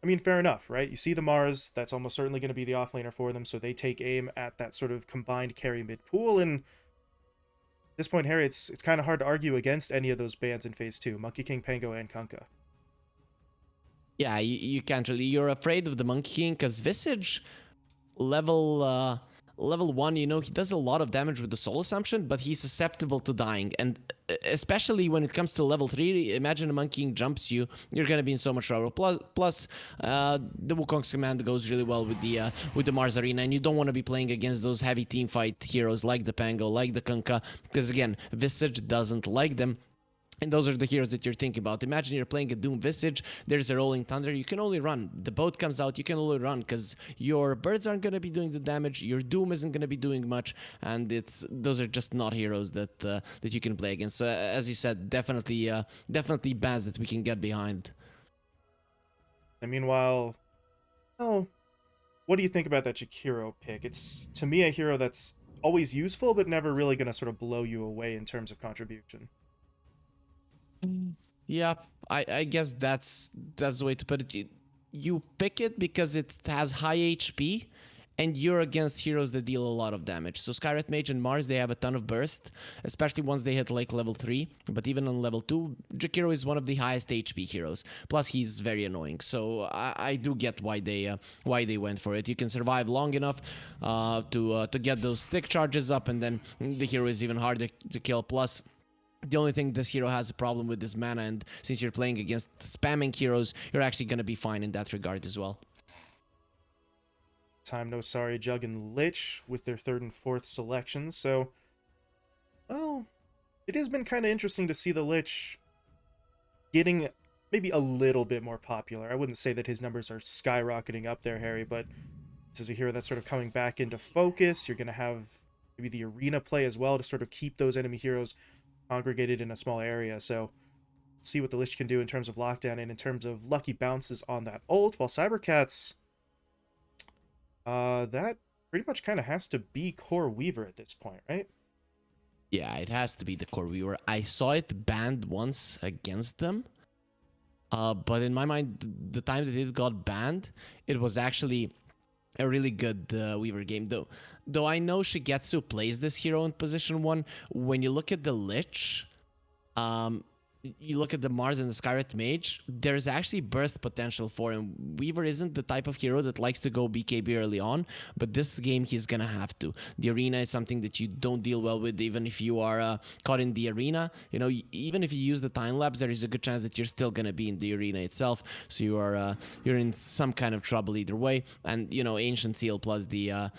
I mean, fair enough, right? You see the Mars, that's almost certainly going to be the offlaner for them, so they take aim at that sort of combined carry mid pool, and at this point, Harry, it's kind of hard to argue against any of those bans in Phase 2, Monkey King, Pango, and Kunkka. Yeah, you can't really. You're afraid of the Monkey King because Visage level level 1, you know, he does a lot of damage with the soul assumption, but he's susceptible to dying, and especially when it comes to level 3, imagine a Monkey King jumps you, you're gonna be in so much trouble. Plus the Wukong's command goes really well with the Mars Arena, and you don't want to be playing against those heavy team fight heroes like the Pango, like the Kunkka, because again, Visage doesn't like them. And those are the heroes that you're thinking about. Imagine you're playing a Doom Visage, there's a Rolling Thunder, you can only run. The boat comes out, you can only run because your birds aren't going to be doing the damage, your Doom isn't going to be doing much, and those are just not heroes that you can play against. So as you said, definitely bans that we can get behind. And meanwhile, well, what do you think about that Jakiro pick? It's, to me, a hero that's always useful, but never really going to sort of blow you away in terms of contribution. Yeah, I guess that's the way to put it. You pick it because it has high HP, and you're against heroes that deal a lot of damage. So Skyret Mage and Mars, they have a ton of burst, especially once they hit like level 3. But even on level 2, Jakiro is one of the highest HP heroes. Plus, he's very annoying. So I do get why they went for it. You can survive long enough to get those stick charges up, and then the hero is even harder to kill. Plus, the only thing this hero has a problem with is mana, and since you're playing against spamming heroes, you're actually going to be fine in that regard as well. Time No Sorry, Jug, and Lich with their third and fourth selections. So, well, it has been kind of interesting to see the Lich getting maybe a little bit more popular. I wouldn't say that his numbers are skyrocketing up there, Harry, but this is a hero that's sort of coming back into focus. You're going to have maybe the arena play as well to sort of keep those enemy heroes congregated in a small area. So see what the Lich can do in terms of lockdown and in terms of lucky bounces on that ult, while Cybercats, that pretty much kind of has to be Core Weaver at this point, right? Yeah, it has to be the Core Weaver. I saw it banned once against them, but in my mind, the time that it got banned, it was actually a really good Weaver game. Though I know Shigetsu plays this hero in position 1. When you look at the Lich, you look at the Mars and the Skyret Mage, there's actually burst potential for him. Weaver isn't the type of hero that likes to go BKB early on, but this game he's gonna have to. The arena is something that you don't deal well with, even if you are caught in the arena. You know, even if you use the time lapse, there is a good chance that you're still gonna be in the arena itself. So you're in some kind of trouble either way. And you know, Ancient Seal plus the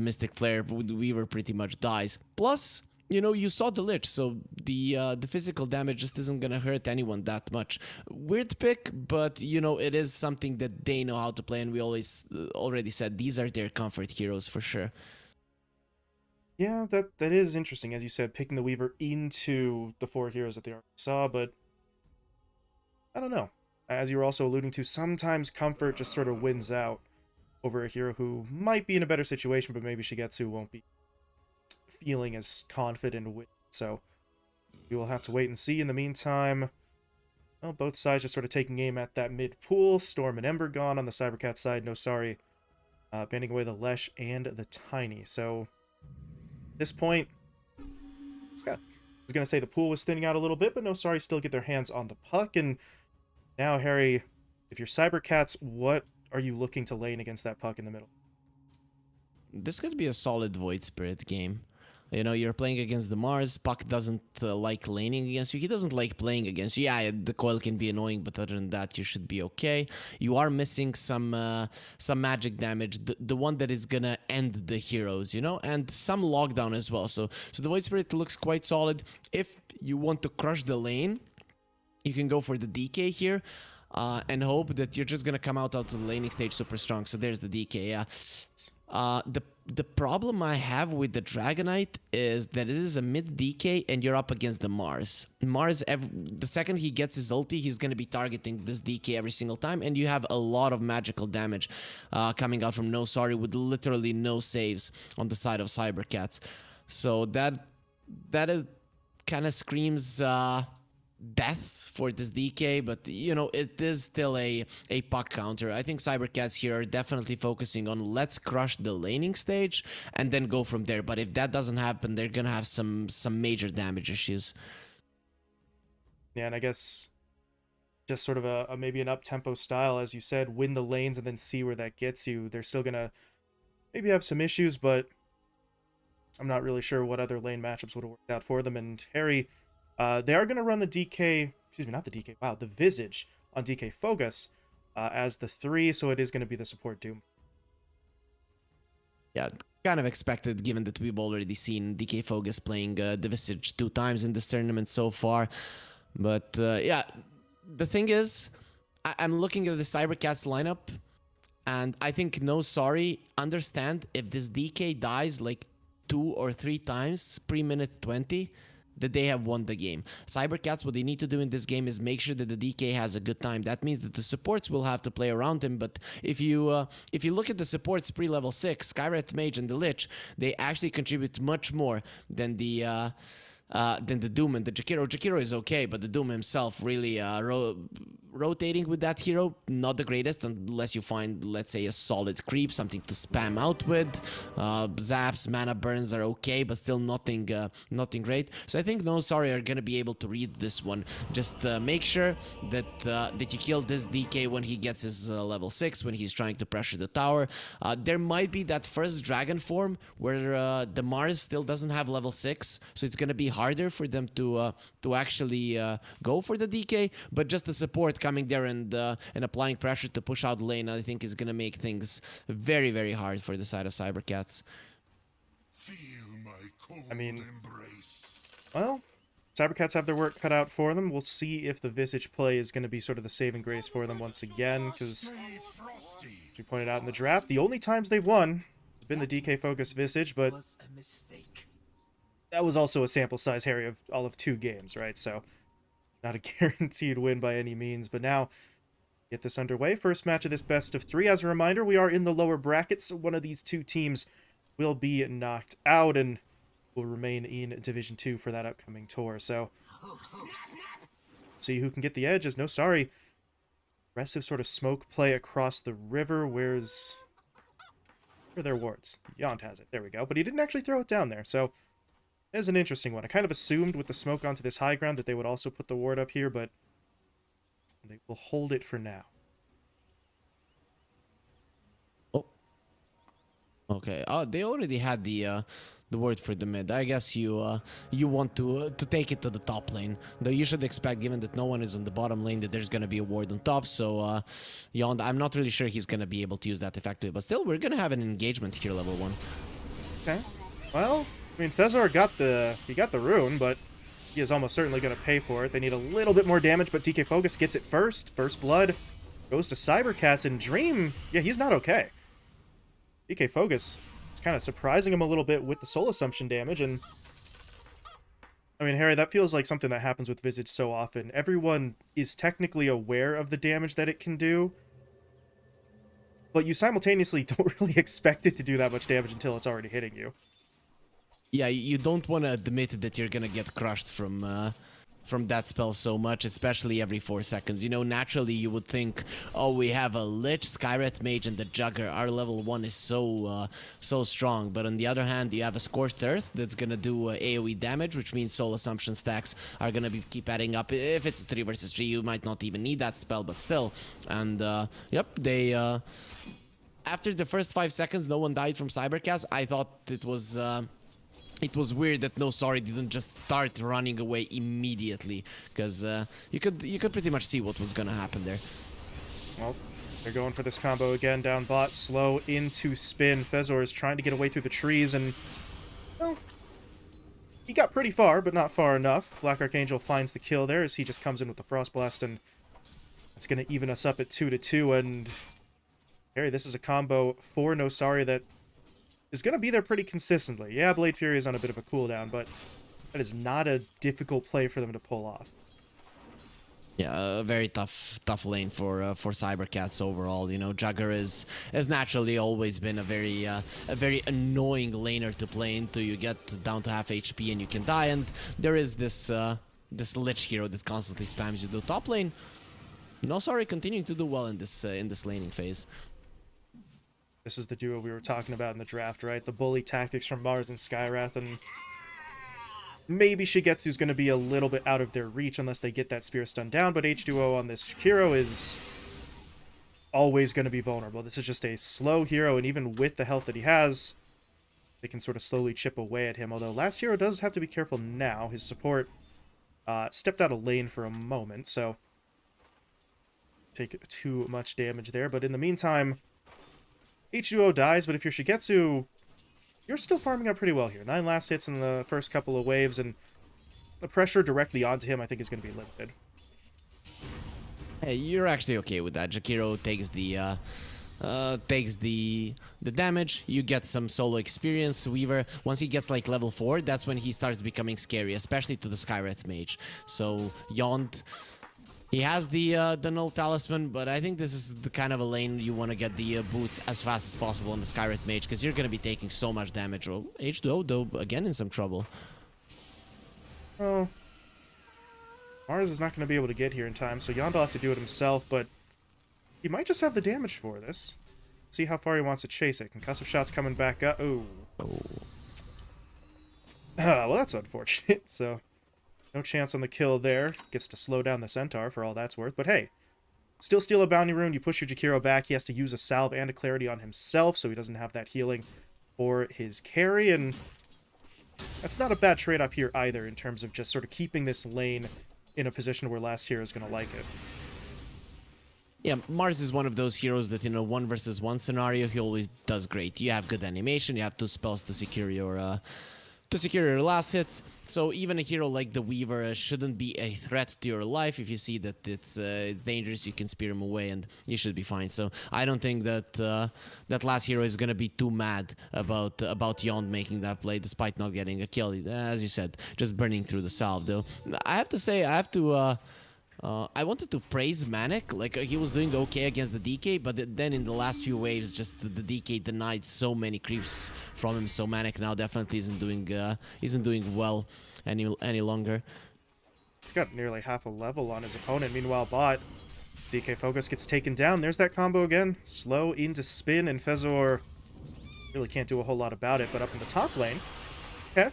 Mystic Flare, Weaver pretty much dies. Plus, you know, you saw the Lich, so the physical damage just isn't gonna hurt anyone that much. Weird pick, but you know, it is something that they know how to play, and we always already said these are their comfort heroes for sure. Yeah, that is interesting, as you said, picking the Weaver into the four heroes that they already saw, but I don't know. As you were also alluding to, sometimes comfort just sort of wins out over a hero who might be in a better situation, but maybe Shigetsu won't be feeling as confident with. So we will have to wait and see. In the meantime, well, both sides just sort of taking aim at that mid pool. Storm and Ember gone on the Cybercat side. No sorry, banning away the Lesh and the Tiny. So at this point, yeah, I was gonna say the pool was thinning out a little bit, but no sorry, still get their hands on the puck. And now, Harry, if you're Cybercats, what are you looking to lane against that puck in the middle? This could be a solid Void Spirit game. You know, you're playing against the Mars. Puck doesn't like laning against you. He doesn't like playing against you. Yeah, the coil can be annoying, but other than that, you should be okay. You are missing some magic damage, the one that is gonna end the heroes, you know, and some lockdown as well. So the Void Spirit looks quite solid. If you want to crush the lane, you can go for the DK here. And hope that you're just gonna come out of the laning stage super strong. So there's the DK, yeah. The problem I have with the Dragonite is that it is a mid DK and you're up against the Mars. The second he gets his ulti, he's going to be targeting this DK every single time, and you have a lot of magical damage coming out from No Sorry with literally no saves on the side of Cybercats. So that is kind of screams death for this DK, but you know, it is still a puck counter. I think Cybercats here are definitely focusing on let's crush the laning stage and then go from there. But if that doesn't happen, they're gonna have some major damage issues. Yeah, and I guess just sort of a maybe an up-tempo style, as you said, win the lanes and then see where that gets you. They're still gonna maybe have some issues, but I'm not really sure what other lane matchups would have worked out for them. And Harry, they are gonna run the DK, excuse me, not the DK, wow, the Visage on DK Focus as the 3, so it is gonna be the support Doom. Yeah, kind of expected given that we've already seen DK Focus playing the Visage 2 times in this tournament so far. But yeah, the thing is, I'm looking at the Cybercats lineup, and I think no sorry, understand if this DK dies like 2 or 3 times pre-minute 20, that they have won the game. Cybercats, what they need to do in this game is make sure that the DK has a good time. That means that the supports will have to play around him, but if you look at the supports pre-level 6, Skyret Mage and the Lich, they actually contribute much more than the Doom and the Jakiro. Jakiro is okay, but the Doom himself really rotating with that hero, not the greatest unless you find, let's say, a solid creep, something to spam out with. Zaps, mana burns are okay, but still nothing great. So I think no sorry are gonna be able to read this one. Just make sure that you kill this DK when he gets his level 6, when he's trying to pressure the tower. There might be that first dragon form where the Mars still doesn't have level 6, so it's gonna be harder for them to actually go for the DK, but just the support coming there and applying pressure to push out the lane, I think is gonna make things very, very hard for the side of Cybercats. I mean, well, Cybercats have their work cut out for them. We'll see if the Visage play is going to be sort of the saving grace for them once again, because, as we pointed out in the draft, the only times they've won has been the DK Focus Visage, but that was also a sample size, Harry, of all of 2 games, right? So, not a guaranteed win by any means, but now, get this underway. First match of this best of 3. As a reminder, we are in the lower brackets, so one of these 2 teams will be knocked out and will remain in Division 2 for that upcoming tour. So, see who can get the edge. Is no sorry. Aggressive sort of smoke play across the river. Where are their wards? Yond has it. There we go. But he didn't actually throw it down there, so it's an interesting one. I kind of assumed with the smoke onto this high ground that they would also put the ward up here, but they will hold it for now. Oh. Okay. Oh, they already had the word for the mid. I guess you want to take it to the top lane. Though you should expect, given that no one is on the bottom lane, that there's gonna be a ward on top. So Yond, I'm not really sure he's gonna be able to use that effectively. But still, we're gonna have an engagement here, level 1. Okay. Well, I mean, Thezor got the rune, but he is almost certainly going to pay for it. They need a little bit more damage, but DK Focus gets it first. First blood goes to Cybercats, and Dream, yeah, he's not okay. DK Focus is kind of surprising him a little bit with the soul assumption damage, and I mean, Harry, that feels like something that happens with Visage so often. Everyone is technically aware of the damage that it can do, but you simultaneously don't really expect it to do that much damage until it's already hitting you. Yeah, you don't want to admit that you're gonna get crushed from that spell so much, especially every 4 seconds. You know, naturally you would think, oh, we have a Lich, Skyret Mage, and the Jugger. Our level 1 is so strong. But on the other hand, you have a Scorched Earth that's gonna do AoE damage, which means Soul Assumption stacks are gonna keep adding up. If it's 3 versus 3, you might not even need that spell, but still. And yep, they after the first 5 seconds, no one died from Cybercats. I thought it was weird that no sorry didn't just start running away immediately, because you could pretty much see what was gonna happen there. Well, they're going for this combo again down bot, slow into spin. Thezor is trying to get away through the trees, and well, he got pretty far, but not far enough. Black Archangel finds the kill there as he just comes in with the Frost Blast, and it's gonna even us up at 2-2. And Harry, this is a combo for no sorry that is going to be there pretty consistently. Yeah, Blade Fury is on a bit of a cooldown, but that is not a difficult play for them to pull off. Yeah, a very tough lane for Cybercats overall. You know, Jugger has naturally always been a very annoying laner to play into. You get down to half HP and you can die, and there is this this lich hero that constantly spams you. The top lane, no sorry, continuing to do well in this laning phase. This is the duo we were talking about in the draft, right? The bully tactics from Mars and Skywrath, and maybe Shigetsu's going to be a little bit out of their reach unless they get that spear stun down, but H2O on this hero is always going to be vulnerable. This is just a slow hero, and even with the health that he has, they can sort of slowly chip away at him, although last hero does have to be careful now. His support stepped out of lane for a moment, so take too much damage there, but in the meantime, H2O dies, but if you're Shigetsu, you're still farming up pretty well here. 9 last hits in the first couple of waves, and the pressure directly onto him, I think, is going to be limited. Hey, you're actually okay with that. Jakiro takes the damage. You get some solo experience. Weaver, once he gets like level 4, that's when he starts becoming scary, especially to the Skywrath mage. So Yond, he has the null talisman, but I think this is the kind of a lane you want to get the boots as fast as possible on the Skywrath mage, because you're going to be taking so much damage. Well, H2O, though, again in some trouble. Oh, Mars is not going to be able to get here in time, so Yond will have to do it himself, but he might just have the damage for this. See how far he wants to chase it. Concussive shots coming back up. Ooh. Oh. Well, that's unfortunate, so no chance on the kill there. Gets to slow down the Centaur for all that's worth. But hey, still steal a bounty rune. You push your Jakiro back. He has to use a salve and a clarity on himself, so he doesn't have that healing for his carry. And that's not a bad trade-off here either, in terms of just sort of keeping this lane in a position where last hero is going to like it. Yeah, Mars is one of those heroes that in a 1 versus 1 scenario, he always does great. You have good animation, you have 2 spells to secure your last hits. So even a hero like the Weaver shouldn't be a threat to your life. If you see that it's dangerous, you can spear him away and you should be fine. So I don't think that that last hero is gonna be too mad about Yond making that play despite not getting a kill. As you said, just burning through the salve though. I have to say, I wanted to praise Manic, like he was doing okay against the DK, but then in the last few waves, just the DK denied so many creeps from him. So Manic now definitely isn't doing well any longer. He's got nearly half a level on his opponent. Meanwhile, bot DK Focus gets taken down. There's that combo again. Slow into spin, and Fezor really can't do a whole lot about it. But up in the top lane, okay,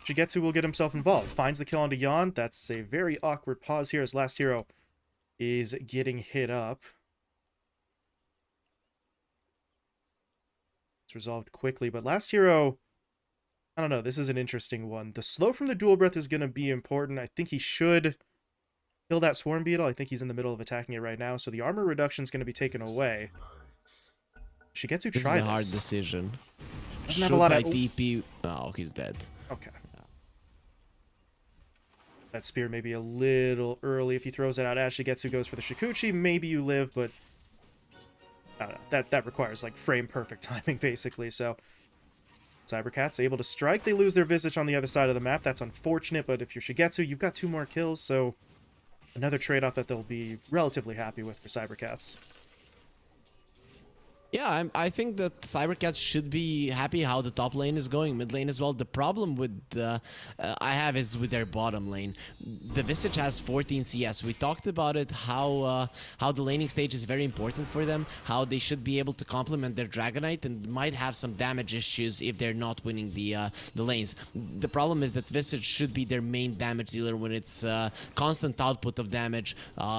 Shigetsu will get himself involved. Finds the kill onto Yond. That's a very awkward pause here as last hero is getting hit up. It's resolved quickly, but last hero, I don't know, this is an interesting one. The slow from the dual breath is going to be important. I think he should kill that Swarm Beetle. I think he's in the middle of attacking it right now, so the armor reduction is going to be taken away. Shigetsu, try this. This is a hard decision. Doesn't have a lot of DP. Oh, he's dead. Okay. That spear may be a little early if he throws it out. As Shigetsu goes for the Shikuchi, maybe you live, but I don't know. That requires like frame perfect timing basically. So Cybercats able to strike. They lose their Visage on the other side of the map. That's unfortunate, but if you're Shigetsu, you've got 2 more kills, so another trade-off that they'll be relatively happy with for Cybercats. Yeah, I think that Cybercats should be happy how the top lane is going, mid lane as well. The problem with I have is with their bottom lane. The Visage has 14 CS. We talked about it, how the laning stage is very important for them, how they should be able to complement their Dragonite and might have some damage issues if they're not winning the lanes. The problem is that Visage should be their main damage dealer when it's constant output of damage,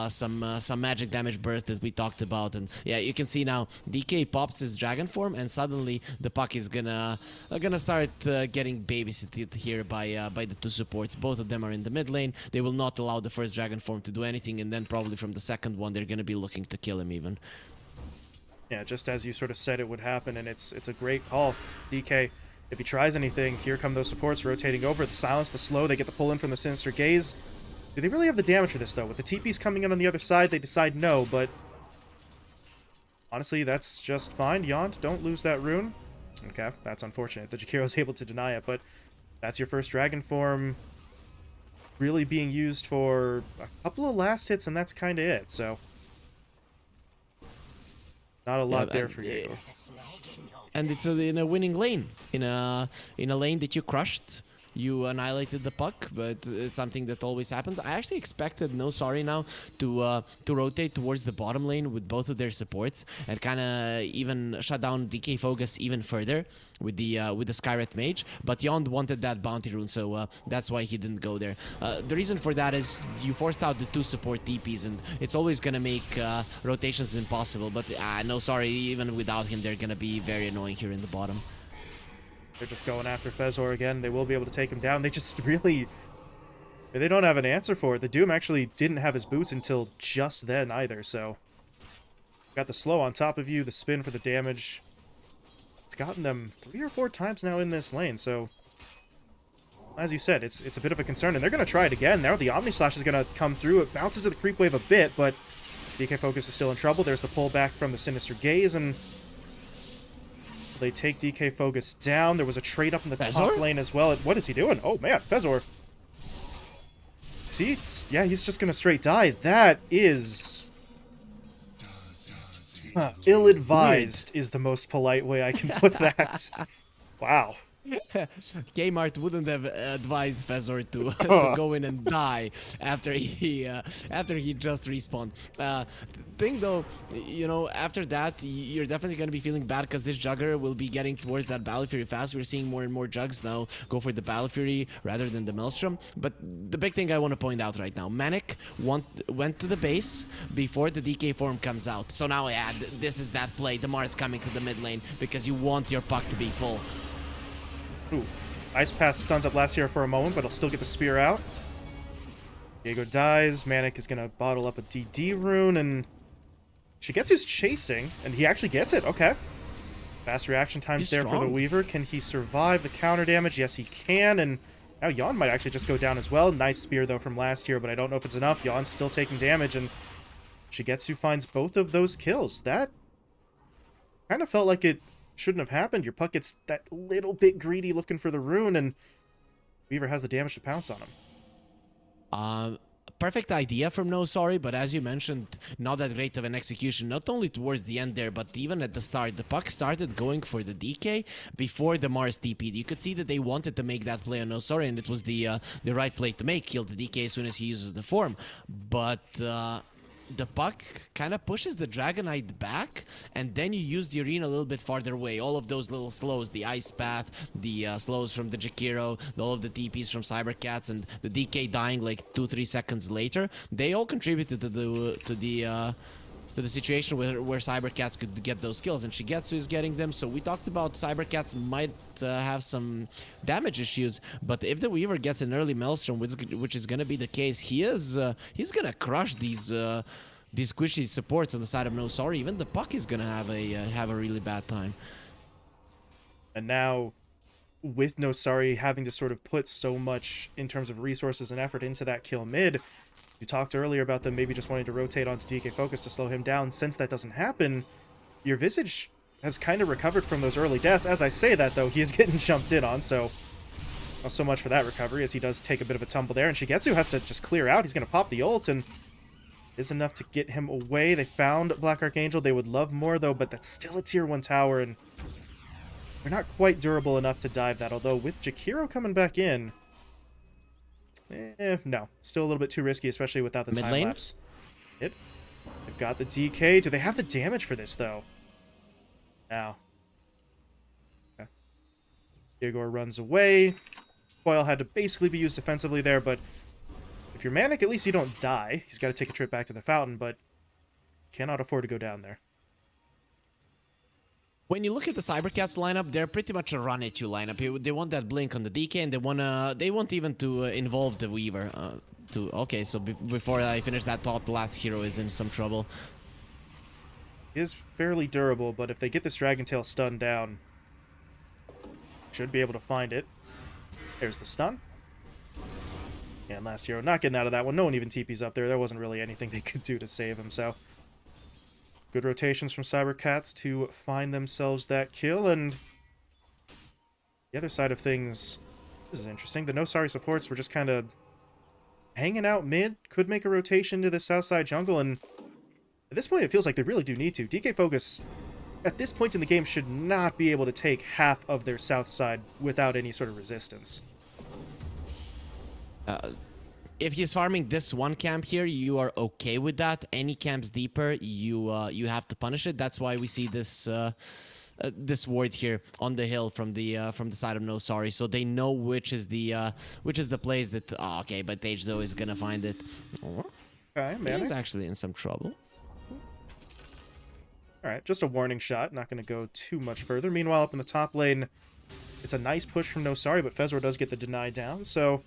some magic damage burst that we talked about, and yeah, you can see now DK pops his dragon form, and suddenly the puck is gonna start getting babysitted here by the 2 supports. Both of them are in the mid lane. They will not allow the first dragon form to do anything, and then probably from the second one they're gonna be looking to kill him even. Yeah, just as you sort of said it would happen, and it's a great call. DK, if he tries anything, here come those supports rotating over. The silence, the slow, they get the pull in from the Sinister Gaze. Do they really have the damage for this though? With the TPs coming in on the other side, they decide no, but honestly, that's just fine. Yond, don't lose that rune. Okay, that's unfortunate. The Jakiro's able to deny it, but that's your first dragon form really being used for a couple of last hits, and that's kind of it, so not a lot there for you. And it's in a winning lane, in a lane that you crushed you annihilated the puck, but it's something that always happens. I actually expected No Sorry now to rotate towards the bottom lane with both of their supports and kind of even shut down DK Focus even further with the Skywrath Mage, but Yond wanted that bounty rune, so that's why he didn't go there. The reason for that is you forced out the 2 support TPs, and it's always gonna make rotations impossible, but No Sorry, even without him, they're gonna be very annoying here in the bottom. They're just going after Fezor again. They will be able to take him down. They just really... They don't have an answer for it. The Doom actually didn't have his boots until just then either, so... Got the slow on top of you, the spin for the damage. It's gotten them 3 or 4 times now in this lane, so... As you said, it's a bit of a concern, and they're going to try it again. Now the Omni Slash is going to come through. It bounces to the creep wave a bit, but DK Focus is still in trouble. There's the pullback from the Sinister Gaze, and they take DK Focus down. There was a trade up in the top lane as well. What is he doing? Oh, man, Fezor. See? Yeah, he's just going to straight die. That is... ill-advised is the most polite way I can put that. Wow. Kmart wouldn't have advised Fezor to go in and die after he just respawned. Thing though, you know, after that you're definitely gonna be feeling bad because this Jugger will be getting towards that Battle Fury fast. We're seeing more and more Jugs now go for the Battle Fury rather than the Maelstrom. But the big thing I want to point out right now, Manic went to the base before the DK form comes out. So now, yeah, this is that play. Damar is coming to the mid lane because you want your puck to be full. Ooh. Ice Path stuns up last hero for a moment, but he'll still get the spear out. Diego dies. Manic is going to bottle up a DD rune, and Shigetsu's chasing, and he actually gets it. Okay. Fast reaction times there for the Weaver. Can he survive the counter damage? Yes, he can, and now Yon might actually just go down as well. Nice spear, though, from last hero, but I don't know if it's enough. Yon's still taking damage, and Shigetsu finds both of those kills. That kind of felt like it shouldn't have happened. Your puck gets that little bit greedy looking for the rune, and Weaver has the damage to pounce on him. Perfect idea from No Sorry, but as you mentioned, not that great of an execution, not only towards the end there, but even at the start. The puck started going for the DK before the Mars TP'd. You could see that they wanted to make that play on No Sorry, and it was the right play to make. Kill the DK as soon as he uses the form. But the puck kind of pushes the Dragonite back, and then you use the arena a little bit farther away. All of those little slows, the Ice Path, the slows from the Jakiro, all of the TPs from Cybercats, and the DK dying like 2-3 seconds later, they all contributed to the situation where Cybercats could get those kills, and Shigetsu is getting them. So we talked about Cybercats might have some damage issues, but if the Weaver gets an early Maelstrom, which is gonna be the case, he's gonna crush these squishy supports on the side of No Sorry. Even the puck is gonna have a really bad time. And now, with No Sorry having to sort of put so much in terms of resources and effort into that kill mid, you talked earlier about them maybe just wanting to rotate onto DK Focus to slow him down. Since that doesn't happen, your Visage has kind of recovered from those early deaths. As I say that, though, he is getting jumped in on, so not so much for that recovery, as he does take a bit of a tumble there. And Shigetsu has to just clear out. He's going to pop the ult, and is enough to get him away. They found Black Archangel. They would love more, though, but that's still a tier 1 tower, and they're not quite durable enough to dive that. Although, with Jakiro coming back in, no. Still a little bit too risky, especially without the time lapse. They've got the DK. Do they have the damage for this, though? No. Okay. Igor runs away. Foil had to basically be used defensively there, but if you're Manic, at least you don't die. He's got to take a trip back to the fountain, but cannot afford to go down there. When you look at the Cybercats lineup, they're pretty much a run-at-you lineup. They want that blink on the DK, and they want even to involve the Weaver. Okay, so before I finish that thought, the last hero is in some trouble. He is fairly durable, but if they get this Dragon Tail stun down, should be able to find it. There's the stun. And last hero not getting out of that one. No one even TP's up there. There wasn't really anything they could do to save him, so good rotations from Cybercats to find themselves that kill, and the other side of things, this is interesting. The No Sorry supports were just kind of hanging out mid, could make a rotation to the south side jungle, and at this point it feels like they really do need to. DK Focus, at this point in the game, should not be able to take half of their south side without any sort of resistance. If he's farming this one camp here, you are okay with that. Any camps deeper, you have to punish it. That's why we see this this ward here on the hill from the side of No Sorry, so they know which is the place that. Oh, okay, but H-Zo is gonna find it. Oh, Okay, man. he's actually in some trouble. Alright, just a warning shot. Not going to go too much further. Meanwhile, up in the top lane, it's a nice push from No Sorry, but Fezor does get the deny down, so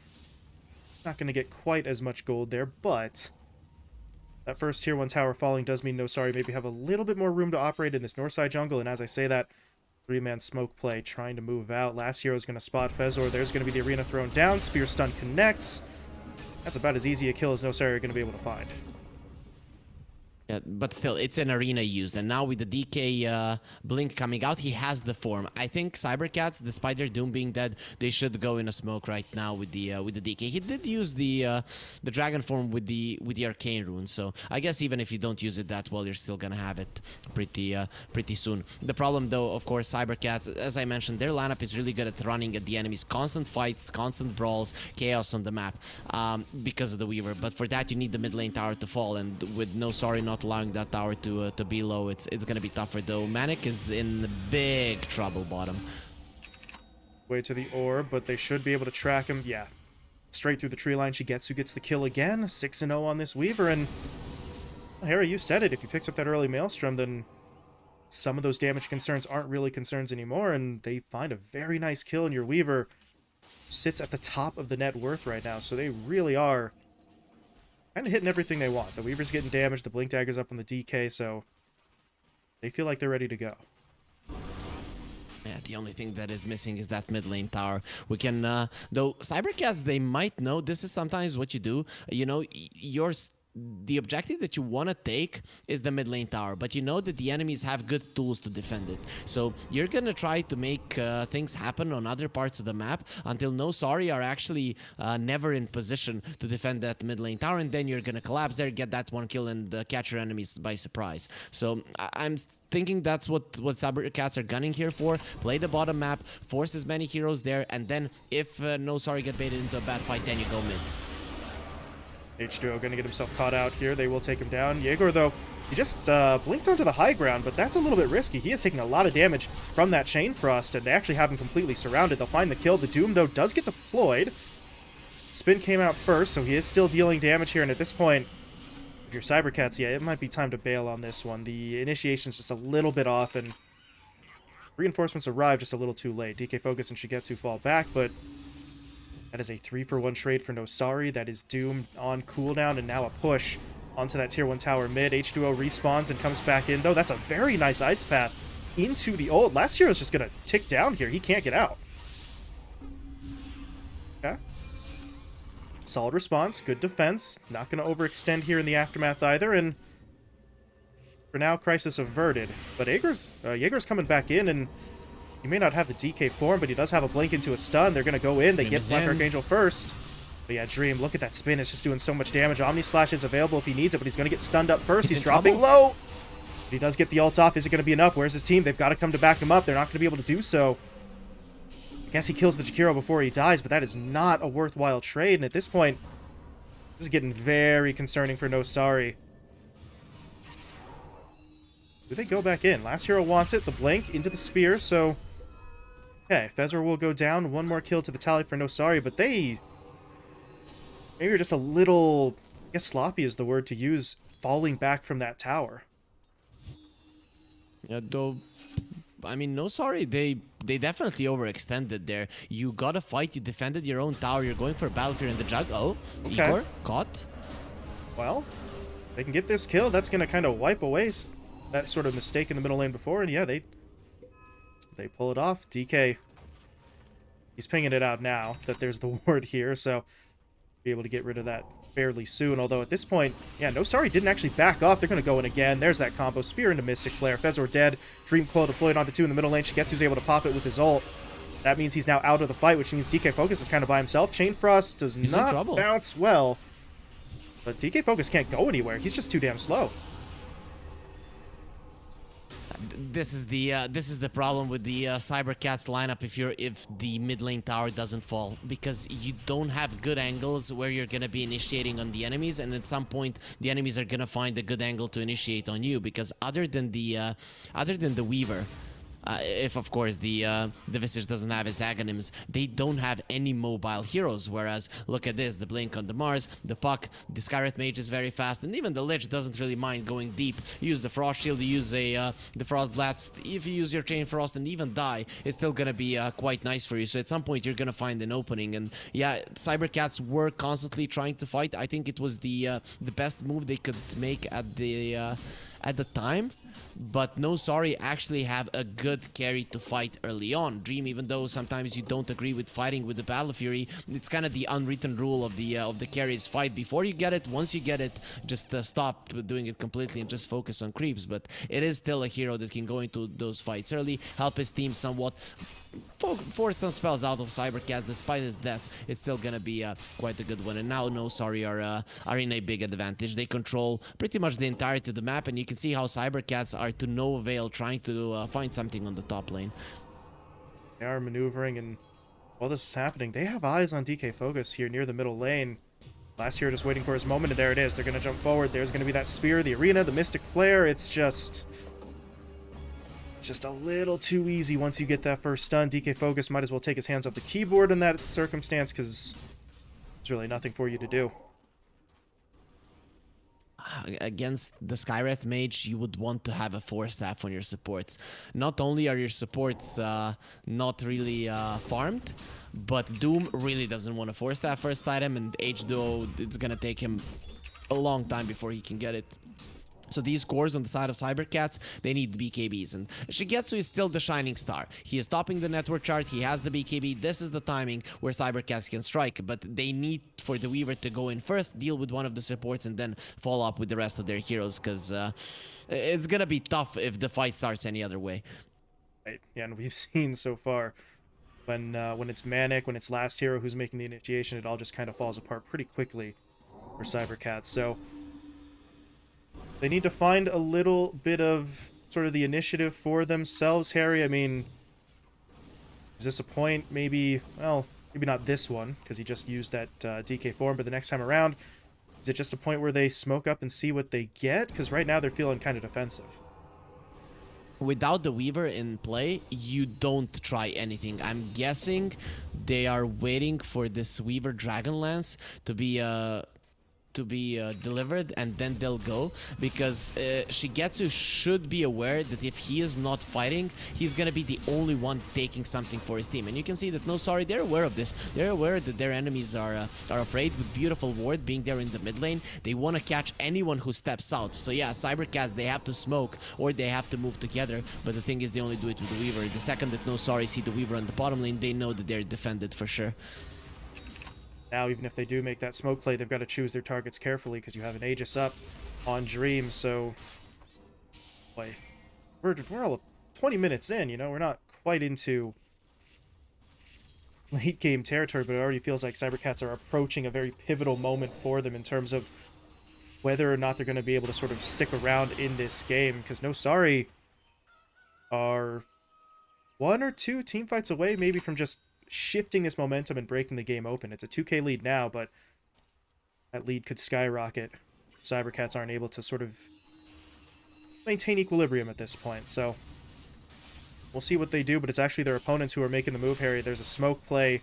not going to get quite as much gold there, but that first tier 1 tower falling does mean No Sorry maybe have a little bit more room to operate in this north side jungle, and as I say that, 3-man smoke play trying to move out. Last hero is going to spot Fezor. There's going to be the arena thrown down. Spear stun connects. That's about as easy a kill as No Sorry are going to be able to find. Yeah, but still, it's an arena used, and now with the DK blink coming out, he has the form. I think Cybercats, despite their Doom being dead, they should go in a smoke right now with the DK. He did use the dragon form with the arcane rune, so I guess even if you don't use it that well, you're still gonna have it pretty soon. The problem, though, of course, Cybercats, as I mentioned, their lineup is really good at running at the enemies, constant fights, constant brawls, chaos on the map because of the Weaver. But for that, you need the mid lane tower to fall, and with No Sorry not allowing that tower to be low, it's gonna be tougher though. Manic is in big trouble bottom. Way to the orb, but they should be able to track him. Yeah, straight through the tree line. Shigetsu gets the kill again. 6-0 on this Weaver, and well, Harry, you said it. If you picked up that early Maelstrom, then some of those damage concerns aren't really concerns anymore, and they find a very nice kill, and your Weaver sits at the top of the net worth right now, so they really are kind of hitting everything they want. The Weaver's getting damaged, the Blink Dagger's up on the DK, so they feel like they're ready to go. Yeah, the only thing that is missing is that mid lane tower. We can, though, Cybercats, they might know this is sometimes what you do. You know, the objective that you want to take is the mid lane tower, but you know that the enemies have good tools to defend it. So you're gonna try to make things happen on other parts of the map until No Sorry are actually never in position to defend that mid lane tower, and then you're gonna collapse there, get that one kill, and catch your enemies by surprise. So I'm thinking that's what Cybercats are gunning here for. Play the bottom map, force as many heroes there, and then if No Sorry get baited into a bad fight, then you go mid. H2O going to get himself caught out here. They will take him down. Jaeger, though, he just blinked onto the high ground, but that's a little bit risky. He is taking a lot of damage from that Chain Frost, and they actually have him completely surrounded. They'll find the kill. The Doom, though, does get deployed. Spin came out first, so he is still dealing damage here, and at this point, if you're Cybercats, yeah, it might be time to bail on this one. The initiation's just a little bit off, and reinforcements arrive just a little too late. DK Focus and Shigetsu fall back, but that is a 3-for-1 trade for No Sorry. That is Doom on cooldown, and now a push onto that tier 1 tower mid. H2O respawns and comes back in, though. That's a very nice ice path into the ult. Last hero's just going to tick down here. He can't get out. Okay. Solid response. Good defense. Not going to overextend here in the aftermath either, and for now, crisis averted. But Jaeger's coming back in, and he may not have the DK form, but he does have a blink into a stun. They're going to go in. They get Black Archangel first. But yeah, Dream, look at that spin. It's just doing so much damage. Omni Slash is available if he needs it, but he's going to get stunned up first. He's dropping low. But he does get the ult off. Is it going to be enough? Where's his team? They've got to come to back him up. They're not going to be able to do so. I guess he kills the Jakiro before he dies, but that is not a worthwhile trade. And at this point, this is getting very concerning for No Sorry. Do they go back in? Last hero wants it. The blink into the spear, so okay, Fezor will go down. One more kill to the tally for No Sorry, but they maybe are just a little, I guess sloppy is the word to use, falling back from that tower. Yeah, though, I mean, No Sorry, they definitely overextended there. You got a fight, you defended your own tower, you're going for a battlefield in the jug. Oh, okay. Igor caught. Well, they can get this kill. That's going to kind of wipe away that sort of mistake in the middle lane before, and yeah, they pull it off. DK, he's pinging it out now that there's the ward here, so be able to get rid of that fairly soon. Although at this point, yeah, No Sorry didn't actually back off. They're going to go in again. There's that combo. Spear into Mystic Flare. Fezor dead. Dream Coil deployed onto 2 in the middle lane. Shigetsu's able to pop it with his ult. That means he's now out of the fight, which means DK Focus is kind of by himself. Chain Frost does not bounce well. But DK Focus can't go anywhere. He's just too damn slow. this is the problem with the Cybercats lineup if the mid lane tower doesn't fall, because you don't have good angles where you're gonna be initiating on the enemies, and at some point the enemies are gonna find a good angle to initiate on you, because other than the Weaver, if of course the Visage doesn't have his agonyms, they don't have any mobile heroes. Whereas look at this, the Blink on the Mars, the Puck, the Skywrath Mage is very fast, and even the Lich doesn't really mind going deep. You use the Frost Shield, you use the Frost Blast. If you use your Chain Frost and even die, it's still gonna be quite nice for you. So at some point you're gonna find an opening, and yeah, Cybercats were constantly trying to fight. I think it was the best move they could make at the time. But No Sorry actually have a good carry to fight early on. Dream, even though sometimes you don't agree with fighting with the Battle Fury, it's kind of the unwritten rule of the carries: fight before you get it. Once you get it, just stop doing it completely and just focus on creeps. But it is still a hero that can go into those fights early, help his team somewhat, force some spells out of Cybercats. Despite his death, it's still gonna be quite a good one. And now No Sorry are in a big advantage. They control pretty much the entirety of the map, and you can see how Cybercats are to no avail trying to find something on the top lane. They are maneuvering, and while this is happening, they have eyes on DK Focus here near the middle lane. Last year just waiting for his moment, and there it is. They're going to jump forward. There's going to be that Spear, the Arena, the Mystic Flare. It's just a little too easy once you get that first stun. DK Focus might as well take his hands off the keyboard in that circumstance, because there's really nothing for you to do. Against the Skywrath Mage, you would want to have a 4-staff on your supports. Not only are your supports not really farmed, but Doom really doesn't want a 4-staff first item, and H-Duo, it's gonna take him a long time before he can get it. So these cores on the side of Cybercats, they need BKBs, and Shigetsu is still the shining star. He is topping the network chart, he has the BKB. This is the timing where Cybercats can strike, but they need for the Weaver to go in first, deal with one of the supports, and then follow up with the rest of their heroes, because it's gonna be tough if the fight starts any other way. Right. Yeah, and we've seen so far when it's Manic, when it's last hero who's making the initiation, it all just kind of falls apart pretty quickly for Cybercats. So they need to find a little bit of sort of the initiative for themselves, Harry. I mean, is this a point? Maybe, well, maybe not this one, because he just used that DK form, but the next time around, is it just a point where they smoke up and see what they get? Because right now they're feeling kind of defensive. Without the Weaver in play, you don't try anything. I'm guessing they are waiting for this Weaver Dragonlance to be delivered, and then they'll go, because Shigetsu should be aware that if he is not fighting, he's gonna be the only one taking something for his team. And you can see that No Sorry, they're aware of this. They're aware that their enemies are afraid. With Beautiful Ward being there in the mid lane, they want to catch anyone who steps out. So yeah, Cybercats, they have to smoke or they have to move together, but the thing is, they only do it with the Weaver. The second that No Sorry see the Weaver on the bottom lane, they know that they're defended for sure. Now, even if they do make that smoke play, they've got to choose their targets carefully, because you have an Aegis up on Dream, so boy, we're all 20 minutes in, you know, we're not quite into late game territory, but it already feels like Cybercats are approaching a very pivotal moment for them in terms of whether or not they're going to be able to sort of stick around in this game, because No Sorry are 1 or 2 team fights away maybe from just shifting this momentum and breaking the game open. It's a 2k lead now, but that lead could skyrocket. Cybercats aren't able to sort of maintain equilibrium at this point, so we'll see what they do, but it's actually their opponents who are making the move, Harry. There's a smoke play.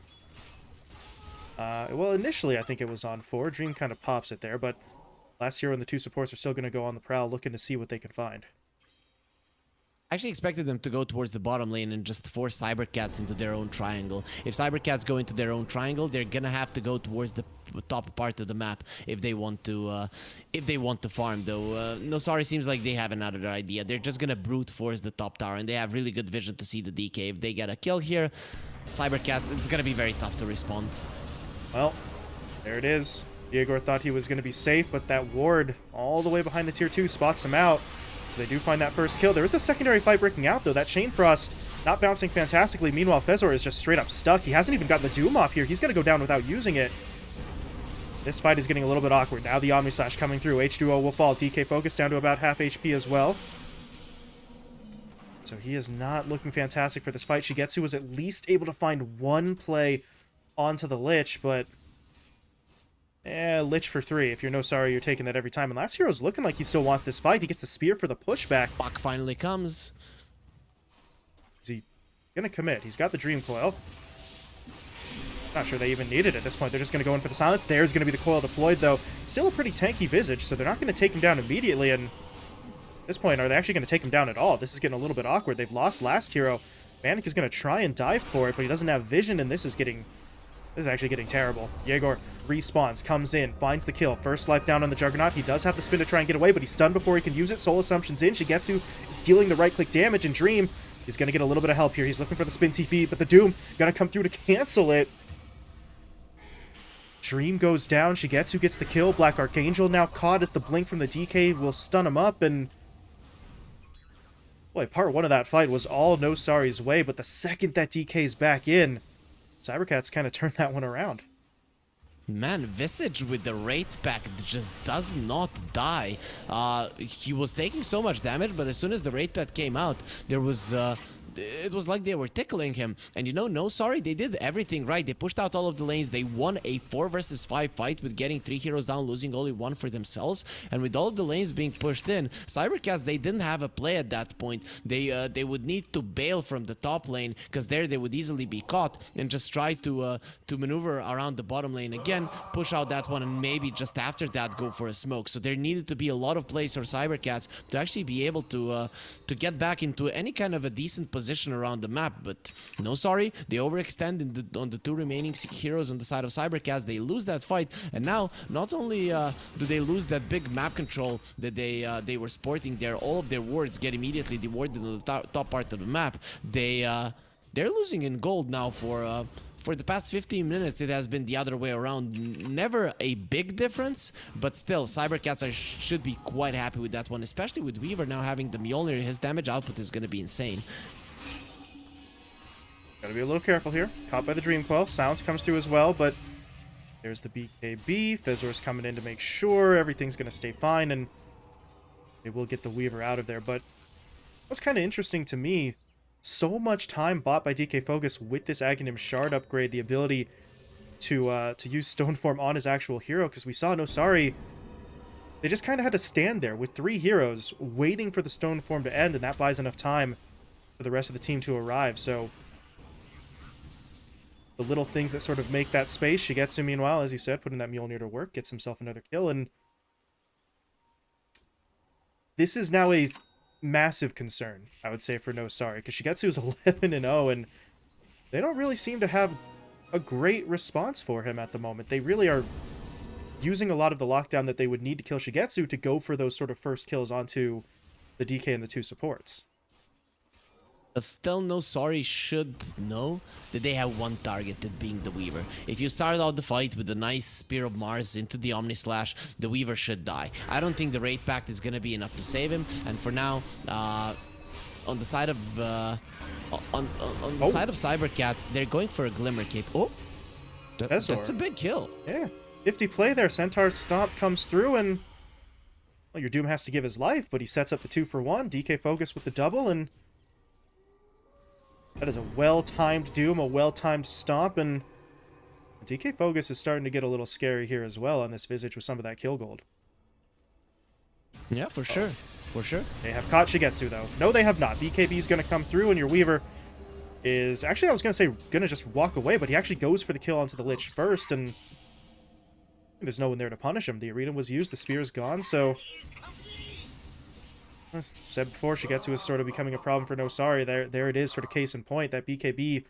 Well, initially I think it was on 4. Dream kind of pops it there, but last hero and the 2 supports are still going to go on the prowl looking to see what they can find. I actually expected them to go towards the bottom lane and just force Cybercats into their own triangle. If Cybercats go into their own triangle, they're gonna have to go towards the top part of the map if they want to farm. Though No Sorry seems like they have another idea. They're just gonna brute force the top tower, and they have really good vision to see the DK. If they get a kill here, Cybercats, it's gonna be very tough to respond. Well, there it is. Diegor thought he was going to be safe, but that ward all the way behind the tier 2 spots him out. So they do find that first kill. There is a secondary fight breaking out, though. That Chain Frost not bouncing fantastically. Meanwhile, Fezor is just straight up stuck. He hasn't even gotten the Doom off here. He's going to go down without using it. This fight is getting a little bit awkward. Now the Omni Slash coming through. H2O will fall. DK Focus down to about half HP as well. So he is not looking fantastic for this fight. Shigetsu was at least able to find one play onto the Lich, but Lich for 3. If you're no sorry, you're taking that every time. And Last Hero's looking like he still wants this fight. He gets the spear for the pushback. Buck finally comes. Is he gonna commit? He's got the Dream Coil. Not sure they even need it at this point. They're just gonna go in for the silence. There's gonna be the coil deployed, though. Still a pretty tanky Visage, so they're not gonna take him down immediately. And at this point, are they actually gonna take him down at all? This is getting a little bit awkward. They've lost Last Hero. Manic is gonna try and dive for it, but he doesn't have vision, and this is actually getting terrible. Yegor respawns, comes in, finds the kill. First life down on the Juggernaut. He does have the spin to try and get away, but he's stunned before he can use it. Soul Assumption's in. Shigetsu is dealing the right-click damage, and Dream is going to get a little bit of help here. He's looking for the spin TP, but the Doom going to come through to cancel it. Dream goes down. Shigetsu gets the kill. Black Archangel now caught as the blink from the DK will stun him up, and boy, part 1 of that fight was all No Sorry's way, but the second that DK's back in, Cybercats kind of turned that one around. Man, Visage with the Wraith Pact just does not die. He was taking so much damage, but as soon as the Wraith Pact came out, there was... it was like they were tickling him. And you know, no sorry, they did everything right. They pushed out all of the lanes. They won a 4 versus 5 fight with getting 3 heroes down, losing only 1 for themselves. And with all of the lanes being pushed in, Cybercats, they didn't have a play at that point. They would need to bail from the top lane, because there they would easily be caught, and just try to maneuver around the bottom lane again, push out that one, and maybe just after that go for a smoke. So there needed to be a lot of plays for Cybercats to actually be able to get back into any kind of a decent position around the map. But no sorry, they overextend on the 2 remaining heroes on the side of Cybercats. They lose that fight, and now not only do they lose that big map control that they were sporting there, all of their wards get immediately dewarded on the top part of the map. They're losing in gold now for the past 15 minutes. It has been the other way around. Never a big difference, but still, Cybercats should be quite happy with that one, especially with Weaver now having the Mjolnir. His damage output is going to be insane. Gotta be a little careful here. Caught by the Dream Coil. Silence comes through as well, but there's the BKB. Fizzor's coming in to make sure everything's gonna stay fine, and they will get the Weaver out of there. But what's kind of interesting to me, so much time bought by DK Focus with this Aghanim Shard upgrade, the ability to use Stone Form on his actual hero, because we saw No Sorry, they just kind of had to stand there with 3 heroes waiting for the Stone Form to end, and that buys enough time for the rest of the team to arrive. So the little things that sort of make that space. Shigetsu, meanwhile, as you said, putting that Mjolnir to work, gets himself another kill, and this is now a massive concern, I would say, for No Sorry, because Shigetsu is 11-0, and they don't really seem to have a great response for him at the moment. They really are using a lot of the lockdown that they would need to kill Shigetsu to go for those sort of first kills onto the DK and the 2 supports. But still, No Sorry should know that they have one target, that being the Weaver. If you start out the fight with a nice Spear of Mars into the Omni Slash, the Weaver should die. I don't think the Wraith Pact is going to be enough to save him, and for now, on the side of side of Cybercats, they're going for a Glimmer Cape. Oh, that's a big kill. Yeah, 50 play there. Centaur's Stomp comes through, and well, your Doom has to give his life, but he sets up the 2-for-1. DK Focus with the double, and that is a well-timed Doom, a well-timed Stomp, and DK Focus is starting to get a little scary here as well on this Visage with some of that kill gold. Yeah, for sure. For sure. They have caught Shigetsu, though. No, they have not. BKB is going to come through, and your Weaver is... Actually, I was going to say going to just walk away, but he actually goes for the kill onto the Lich first, and there's no one there to punish him. The arena was used, the spear is gone, so... As said before, Shigetsu is sort of becoming a problem for No Sorry. There it is, sort of case in point. That BKB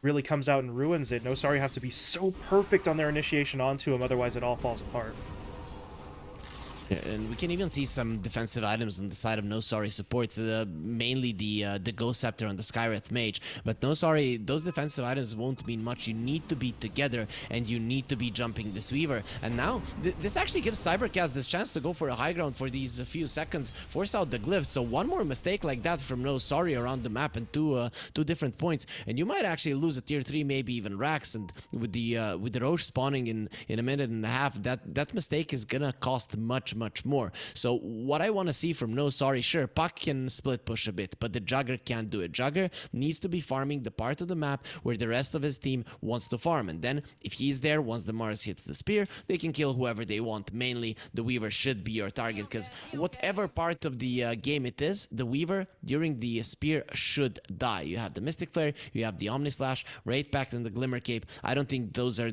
really comes out and ruins it. No Sorry have to be so perfect on their initiation onto him, otherwise it all falls apart. Yeah, and we can even see some defensive items on the side of No Sorry support, mainly the Ghost Scepter and the Skywrath Mage. But No Sorry, those defensive items won't mean much. You need to be together, and you need to be jumping this Weaver. And now, this actually gives Cybercats this chance to go for a high ground for these few seconds, force out the glyphs. So one more mistake like that from No Sorry around the map and two different points, and you might actually lose a tier 3, maybe even Rax. And with the Roche spawning in a minute and a half, that mistake is gonna cost much much more. So what I want to see from No Sorry, sure, Puck can split push a bit, but the Jugger can't do it. Jugger needs to be farming the part of the map where the rest of his team wants to farm, and then if he's there, once the Mars hits the spear, they can kill whoever they want. Mainly, the Weaver should be your target, because whatever part of the game it is, the Weaver during the spear should die. You have the Mystic Flare, you have the Omnislash, Wraith Pact, and the Glimmer Cape. I don't think those are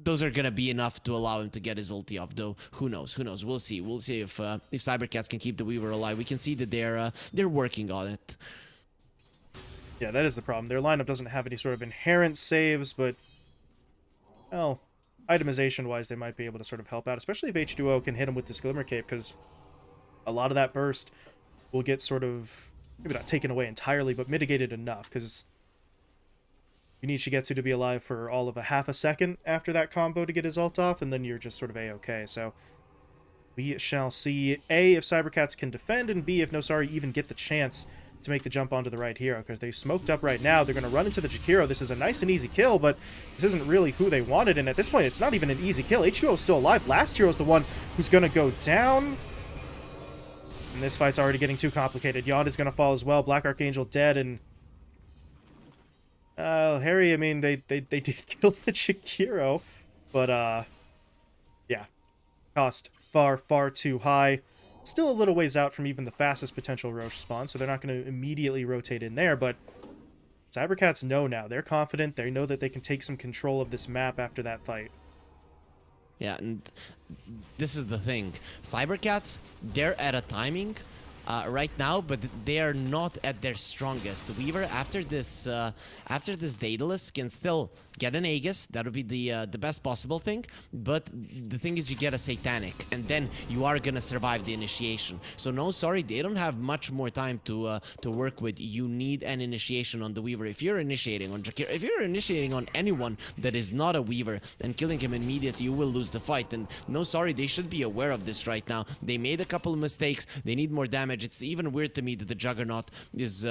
those are gonna be enough to allow him to get his ulti off, though. Who knows? Who knows? We'll see. We'll see if Cybercats can keep the Weaver alive. We can see that they're working on it. Yeah, that is the problem. Their lineup doesn't have any sort of inherent saves, but, well, itemization-wise, they might be able to sort of help out, especially if H2O can hit him with this Glimmer Cape, because a lot of that burst will get sort of, maybe not taken away entirely, but mitigated enough, because you need Shigetsu to be alive for all of a half a second after that combo to get his ult off, and then you're just sort of A-okay. So we shall see, A, if Cybercats can defend, and B, if Nosari even get the chance to make the jump onto the right hero, because they smoked up right now. They're going to run into the Jakiro. This is a nice and easy kill, but this isn't really who they wanted, and at this point, it's not even an easy kill. H2O is still alive. Last Hero's the one who's going to go down. And this fight's already getting too complicated. Yond is going to fall as well. Black Archangel dead, and Harry, I mean, they did kill the Jakiro, but, yeah. Cost far, far too high. Still a little ways out from even the fastest potential Roche spawn, so they're not going to immediately rotate in there, but Cybercats know now. They're confident. They know that they can take some control of this map after that fight. Yeah, and this is the thing. Cybercats, they're at a timing right now, but they are not at their strongest. The Weaver, after this Daedalus, can still get an Aegis. That would be the best possible thing. But the thing is, you get a Satanic, and then you are gonna survive the initiation. So no, sorry, they don't have much more time to work with. You need an initiation on the Weaver. If you're initiating on Jakir, if you're initiating on anyone that is not a Weaver and killing him immediately, you will lose the fight. And no, sorry, they should be aware of this right now. They made a couple of mistakes. They need more damage. It's even weird to me that the Juggernaut is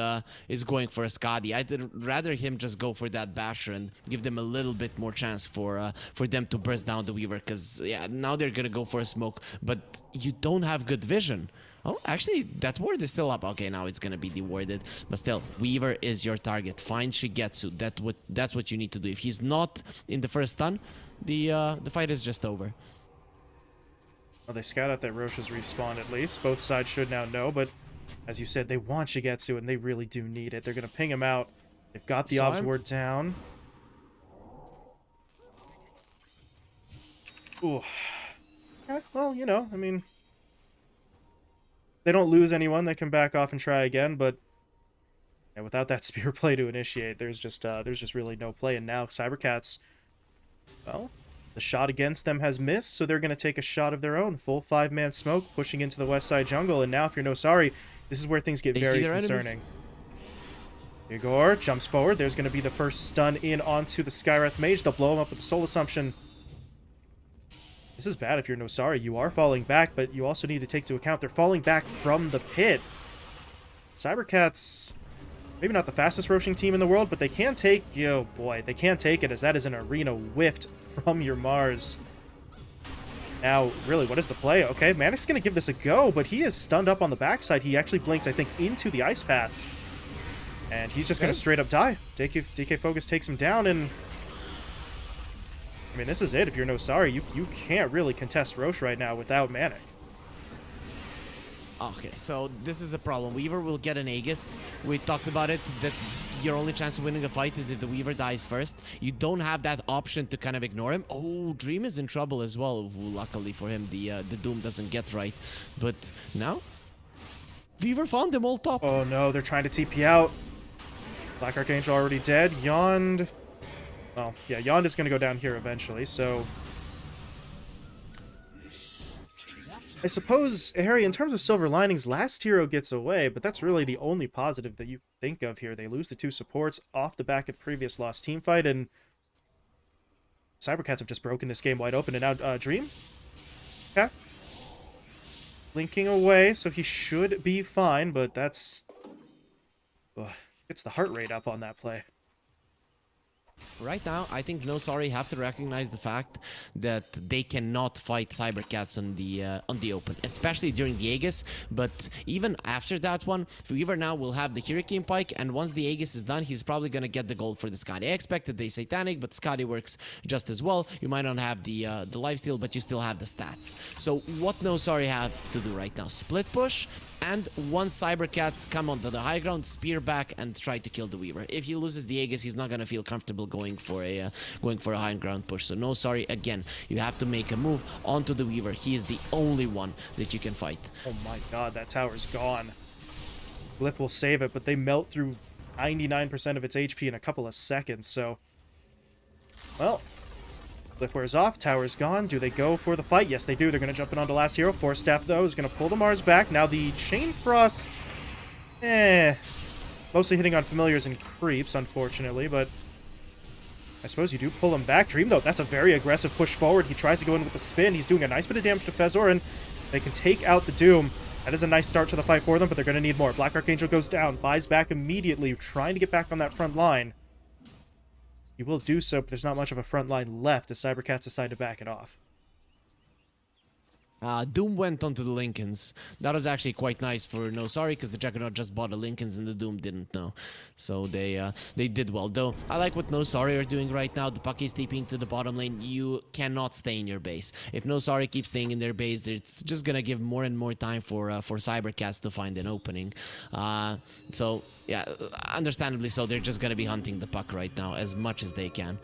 going for a Skadi. I'd rather him just go for that Basher and give them a little bit more chance for them to burst down the Weaver, because yeah, now they're gonna go for a smoke, but you don't have good vision. Oh, actually, that ward is still up. Okay, now it's gonna be dewarded, but still, Weaver is your target. Find Shigetsu. That's what you need to do. If he's not in the first stun, the fight is just over. Well, they scout out that Roche has respawned at least. Both sides should now know, but as you said, they want Shigetsu, and they really do need it. They're going to ping him out. They've got the Obs ward down. Ooh. Okay, well, you know, I mean, they don't lose anyone. They can back off and try again, but yeah, without that spear play to initiate, there's just really no play. And now Cybercats, well, the shot against them has missed, so they're going to take a shot of their own. Full 5-man smoke pushing into the west side jungle, and now if you're Nosari, this is where things get very concerning. Igor jumps forward. There's going to be the first stun in onto the Skywrath Mage. They'll blow him up with the Soul Assumption. This is bad if you're Nosari. You are falling back, but you also need to take into account they're falling back from the pit. Cybercats, maybe not the fastest roaching team in the world, but they can take, oh boy, they can take it, as that is an arena whiffed from your Mars. Now, really, what is the play? Okay, Manic's going to give this a go, but he is stunned up on the backside. He actually blinked, I think, into the ice path. And he's just going to straight up die. DK Focus takes him down, and I mean, this is it. If you're Nosari, you can't really contest Roche right now without Manic. Okay, so this is a problem. Weaver will get an Aegis. We talked about it, that your only chance of winning a fight is if the Weaver dies first. You don't have that option to kind of ignore him. Oh, Dream is in trouble as well. Ooh, luckily for him, the Doom doesn't get right. But now, Weaver found them all top. Oh no, they're trying to TP out. Black Archangel already dead. Yond, well, yeah, Yond is going to go down here eventually, so I suppose, Harry, in terms of silver linings, last hero gets away, but that's really the only positive that you think of here. They lose the 2 supports off the back of the previous lost team fight, and Cybercats have just broken this game wide open, and now Dream? Okay. Blinking away, so he should be fine, but that's... Ugh, gets the heart rate up on that play. Right now, I think No Sorry have to recognize the fact that they cannot fight Cybercats on the open, especially during the Aegis. But even after that one, Weaver now will have the Hurricane Pike, and once the Aegis is done, he's probably gonna get the gold for the Scotty. I expected the Satanic, but Scotty works just as well. You might not have the lifesteal, but you still have the stats. So what No Sorry have to do right now? Split push. And once Cybercats come onto the high ground, spear back and try to kill the Weaver. If he loses the Aegis, he's not gonna feel comfortable going for a high ground push. So No Sorry, again, you have to make a move onto the Weaver. He is the only one that you can fight. Oh my god, that tower's gone. Glyph will save it, but they melt through 99% of its HP in a couple of seconds, so... Well, Glyph wears off, tower's gone. Do they go for the fight? Yes, they do. They're going to jump in onto last hero. Force Staff, though, is going to pull the Mars back. Now the Chain Frost... Mostly hitting on familiars and creeps, unfortunately, but... I suppose you do pull him back. Dream, though, that's a very aggressive push forward. He tries to go in with the spin. He's doing a nice bit of damage to Fezor, and they can take out the Doom. That is a nice start to the fight for them, but they're going to need more. Black Archangel goes down, buys back immediately, trying to get back on that front line. He will do so, but there's not much of a front line left as Cybercats decide to back it off. Doom went onto the Lincolns. That was actually quite nice for No Sorry, because the Juggernaut just bought the Lincolns and the Doom didn't know. So they did well. Though, I like what No Sorry are doing right now. The puck is TPing to the bottom lane. You cannot stay in your base. If No Sorry keeps staying in their base, it's just going to give more and more time for Cybercats to find an opening. So, yeah, understandably so. They're just going to be hunting the puck right now as much as they can.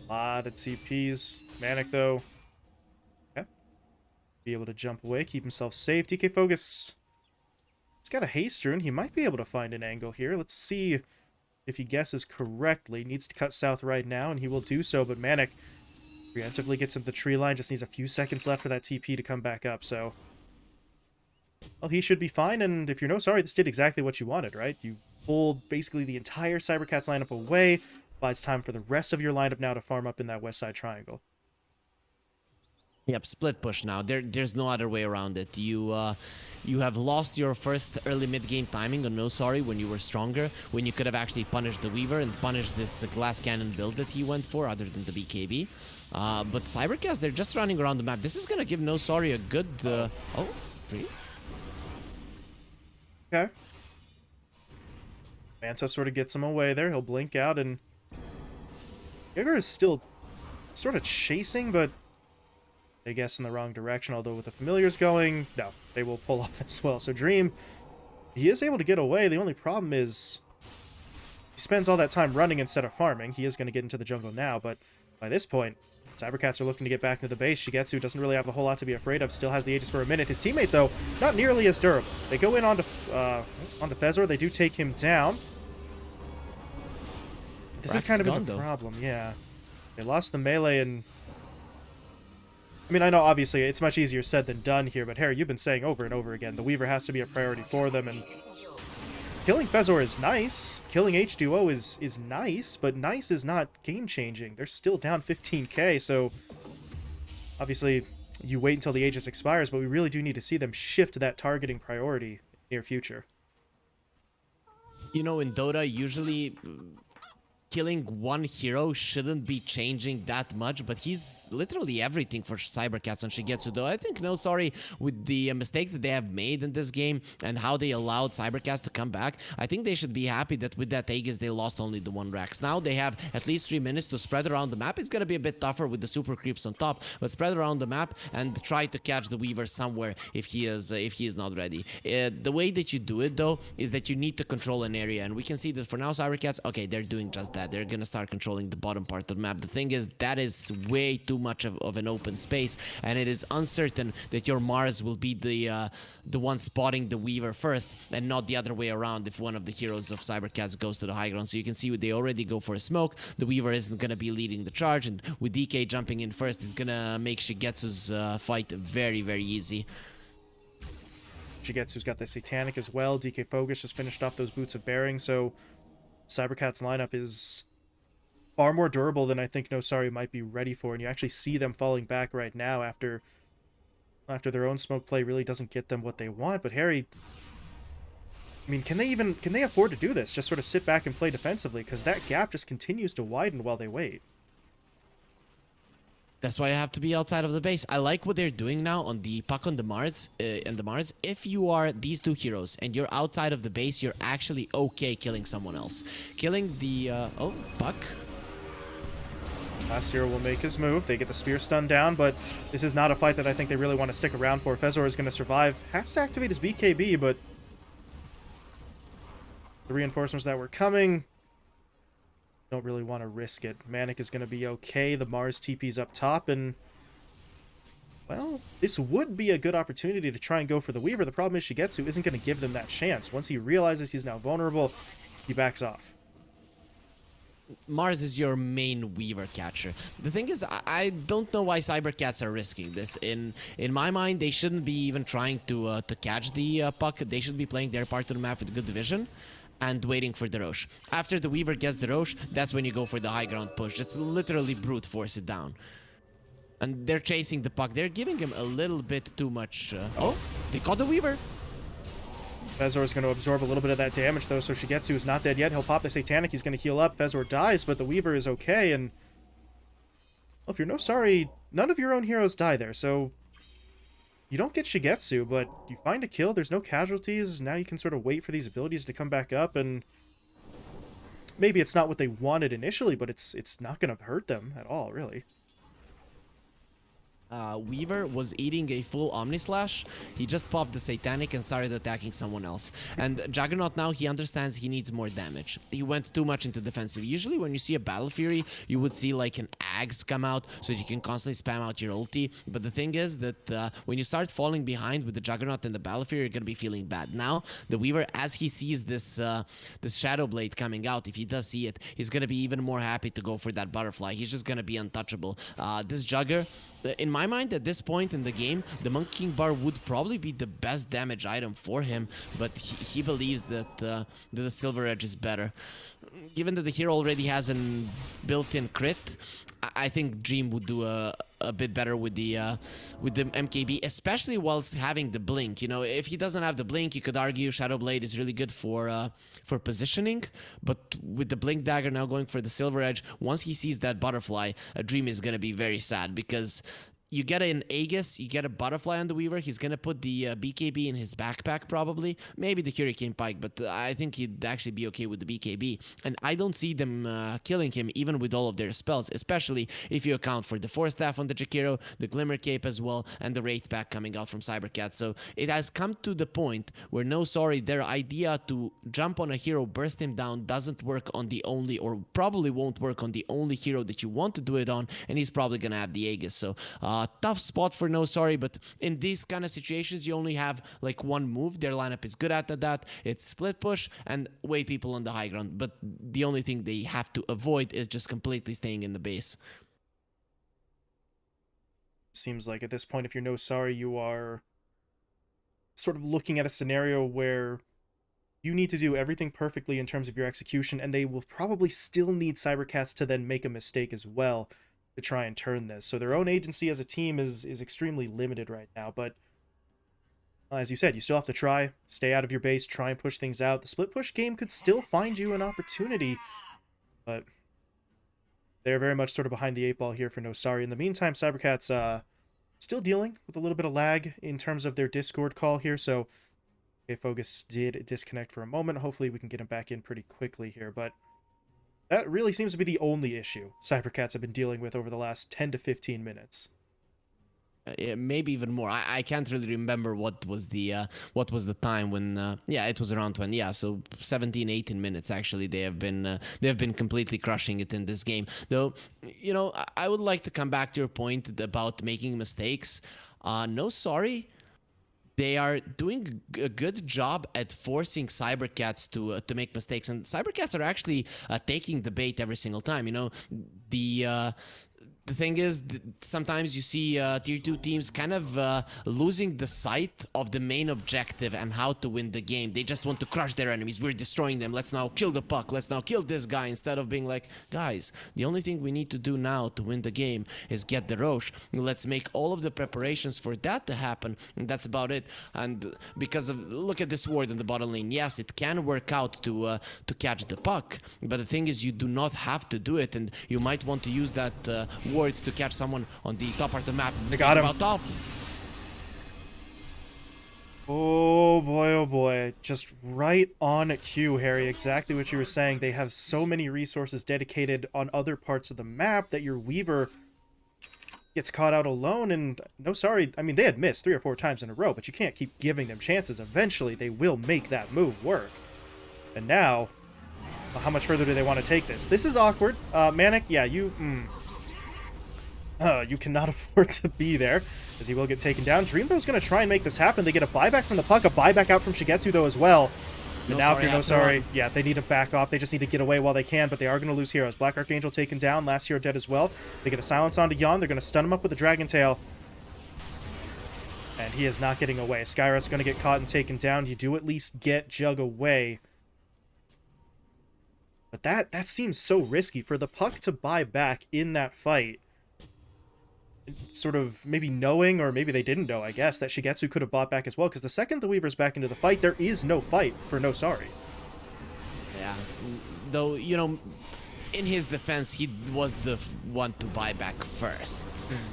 A lot of TPs. Manic, though. Be able to jump away, keep himself safe. DK Focus, he's got a haste rune. He might be able to find an angle here. Let's see if he guesses correctly. Needs to cut south right now, and he will do so, but Manic preemptively gets into the tree line. Just needs a few seconds left for that TP to come back up, so... Well, he should be fine, and if you're No Sorry, this did exactly what you wanted, right? You pulled basically the entire Cybercats lineup away. Buys time for the rest of your lineup now to farm up in that west side triangle. Yep, split push now. There's no other way around it. You have lost your first early mid-game timing on No Sorry when you were stronger, when you could have actually punished the Weaver and punished this glass cannon build that he went for, other than the BKB. But Cybercats, they're just running around the map. This is gonna give No Sorry a good... Oh, free? Okay. Manta sort of gets him away there. He'll blink out, and... Jaeger is still sort of chasing, but... I guess in the wrong direction, although with the familiars going, no, they will pull off as well. So Dream, he is able to get away. The only problem is he spends all that time running instead of farming. He is going to get into the jungle now, but by this point, Cybercats are looking to get back into the base. Shigetsu doesn't really have a whole lot to be afraid of. Still has the Aegis for a minute. His teammate, though, not nearly as durable. They go in onto Fezor. They do take him down. This is kind of a problem, yeah. They lost the melee, and... I mean, I know, obviously, it's much easier said than done here, but Harry, you've been saying over and over again, the Weaver has to be a priority for them, and killing Fezor is nice. Killing H2O is nice, but nice is not game-changing. They're still down 15k, so obviously you wait until the Aegis expires, but we really do need to see them shift that targeting priority in the near future. You know, in Dota, usually... killing one hero shouldn't be changing that much, but he's literally everything for Cybercats on Shigetsu, though. I think No Sorry, with the mistakes that they have made in this game and how they allowed Cybercats to come back, I think they should be happy that with that Aegis they lost only the one Rex. Now they have at least 3 minutes to spread around the map. It's gonna be a bit tougher with the super creeps on top, but spread around the map and try to catch the Weaver somewhere if he is not ready. The way that you do it, though, is that you need to control an area, and we can see that for now Cybercats, okay, they're doing just that. They're gonna start controlling the bottom part of the map. The thing is, that is way too much of an open space, and it is uncertain that your Mars will be the one spotting the Weaver first, and not the other way around if one of the heroes of Cybercats goes to the high ground. So you can see they already go for a smoke. The Weaver isn't gonna be leading the charge, and with DK jumping in first, it's gonna make Shigetsu's fight very, very easy. Shigetsu's got the Satanic as well. DK Focus just finished off those Boots of Bearing, so Cybercats lineup is far more durable than I think No Sorry might be ready for, and you actually see them falling back right now after their own smoke play really doesn't get them what they want. But Harry, I mean, can they afford to do this? Just sort of sit back and play defensively, because that gap just continues to widen while they wait. That's why I have to be outside of the base. I like what they're doing now on the puck on the Mars and the Mars. If you are these two heroes and you're outside of the base, you're actually okay killing someone else. Killing the oh, puck. Last hero will make his move. They get the spear stun down, but this is not a fight that I think they really want to stick around for. Fezor is going to survive. Has to activate his BKB, but the reinforcements that were coming don't really want to risk it. Manic is going to be okay. The Mars TP's up top, and well, this would be a good opportunity to try and go for the Weaver. The problem is Shigetsu isn't going to give them that chance. Once he realizes he's now vulnerable, he backs off. Mars is your main Weaver catcher. The thing is, I don't know why Cybercats are risking this. In my mind, they shouldn't be even trying to catch the puck. They should be playing their part of the map with good division and waiting for the Roche. After the Weaver gets the Roche, that's when you go for the high ground push. Just literally brute force it down. And they're chasing the puck. They're giving him a little bit too much. Oh, they caught the Weaver. Fezor is going to absorb a little bit of that damage, though, so Shigetsu is not dead yet. He'll pop the Satanic. He's going to heal up. Fezor dies, but the Weaver is okay, and well, if you're no sorry, none of your own heroes die there, so you don't get Shigetsu, but you find a kill. There's no casualties. Now you can sort of wait for these abilities to come back up, and maybe it's not what they wanted initially, but it's not going to hurt them at all, really. Weaver was eating a full Omni Slash. He just popped the Satanic and started attacking someone else. And Juggernaut now, he understands he needs more damage. He went too much into defensive. Usually when you see a Battle Fury, you would see like an Axe come out so you can constantly spam out your ulti. But the thing is that when you start falling behind with the Juggernaut and the Battle Fury, you're going to be feeling bad. Now, the Weaver, as he sees this Shadow Blade coming out, if he does see it, he's going to be even more happy to go for that Butterfly. He's just going to be untouchable. This Jugger, in my mind, at this point in the game, the Monkey King Bar would probably be the best damage item for him, but he believes that the Silver Edge is better. Given that the hero already has a built-in crit, I think Dream would do a bit better with the MKB, especially whilst having the blink. You know, if he doesn't have the blink, you could argue Shadow Blade is really good for positioning, but with the blink dagger now going for the Silver Edge, once he sees that butterfly, Dream is gonna be very sad because you get an Aegis, you get a Butterfly on the Weaver. He's going to put the BKB in his backpack probably. Maybe the Hurricane Pike, but I think he'd actually be okay with the BKB. And I don't see them killing him even with all of their spells, especially if you account for the Force Staff on the Jakiro, the Glimmer Cape as well, and the Wraith Pack coming out from Cybercats. So it has come to the point where no sorry, their idea to jump on a hero, burst him down doesn't work on the only, or probably won't work on the only hero that you want to do it on, and he's probably going to have the Aegis. So tough spot for no sorry, but in these kind of situations, you only have like one move. Their lineup is good at that. It's split push and wait people on the high ground. But the only thing they have to avoid is just completely staying in the base. Seems like at this point, if you're no sorry, you are sort of looking at a scenario where you need to do everything perfectly in terms of your execution, and they will probably still need Cybercats to then make a mistake as well to try and turn this. So their own agency as a team is extremely limited right now, but as you said, you still have to try, stay out of your base, try and push things out. The split push game could still find you an opportunity, but they're very much sort of behind the eight ball here for no sorry. In the meantime, Cybercats still dealing with a little bit of lag in terms of their Discord call here, so Focus did disconnect for a moment. Hopefully we can get him back in pretty quickly here, but that really seems to be the only issue Cybercats have been dealing with over the last 10 to 15 minutes. Maybe even more. I can't really remember what was the time when yeah, it was around 20. Yeah, so 17 18 minutes actually they have been completely crushing it in this game. Though, you know, I would like to come back to your point about making mistakes. No sorry, they are doing a good job at forcing Cybercats to make mistakes, and Cybercats are actually taking the bait every single time. You know, the the thing is, sometimes you see tier 2 teams kind of losing the sight of the main objective and how to win the game. They just want to crush their enemies. We're destroying them. Let's now kill the puck. Let's now kill this guy, instead of being like, guys, the only thing we need to do now to win the game is get the Roche. Let's make all of the preparations for that to happen, and that's about it. And because of, look at this ward in the bottom lane. Yes, it can work out to catch the puck, but the thing is, you do not have to do it, and you might want to use that ward to catch someone on the top part of the map. They got him. About top. Oh boy. Just right on cue, Harry. Exactly what you were saying. They have so many resources dedicated on other parts of the map that your Weaver gets caught out alone, and no sorry. I mean, they had missed 3 or 4 times in a row, but you can't keep giving them chances. Eventually, they will make that move work. And now, well, how much further do they want to take this? This is awkward. Manic, yeah, you cannot afford to be there, as he will get taken down. Dreambo's going to try and make this happen. They get a buyback from the puck, a buyback out from Shigetsu, though, as well. And now, if you're no sorry, yeah, they need to back off. They just need to get away while they can, but they are going to lose heroes. Black Archangel taken down, last hero dead as well. They get a silence onto Yon. They're going to stun him up with a Dragon Tail. And he is not getting away. Skyrat's going to get caught and taken down. You do at least get Jug away. But that seems so risky. For the puck to buy back in that fight, sort of maybe knowing, or maybe they didn't know, I guess, that Shigetsu could have bought back as well, because the second the Weaver's back into the fight, there is no fight for no sorry. Yeah, though, you know, in his defense, he was the one to buy back first.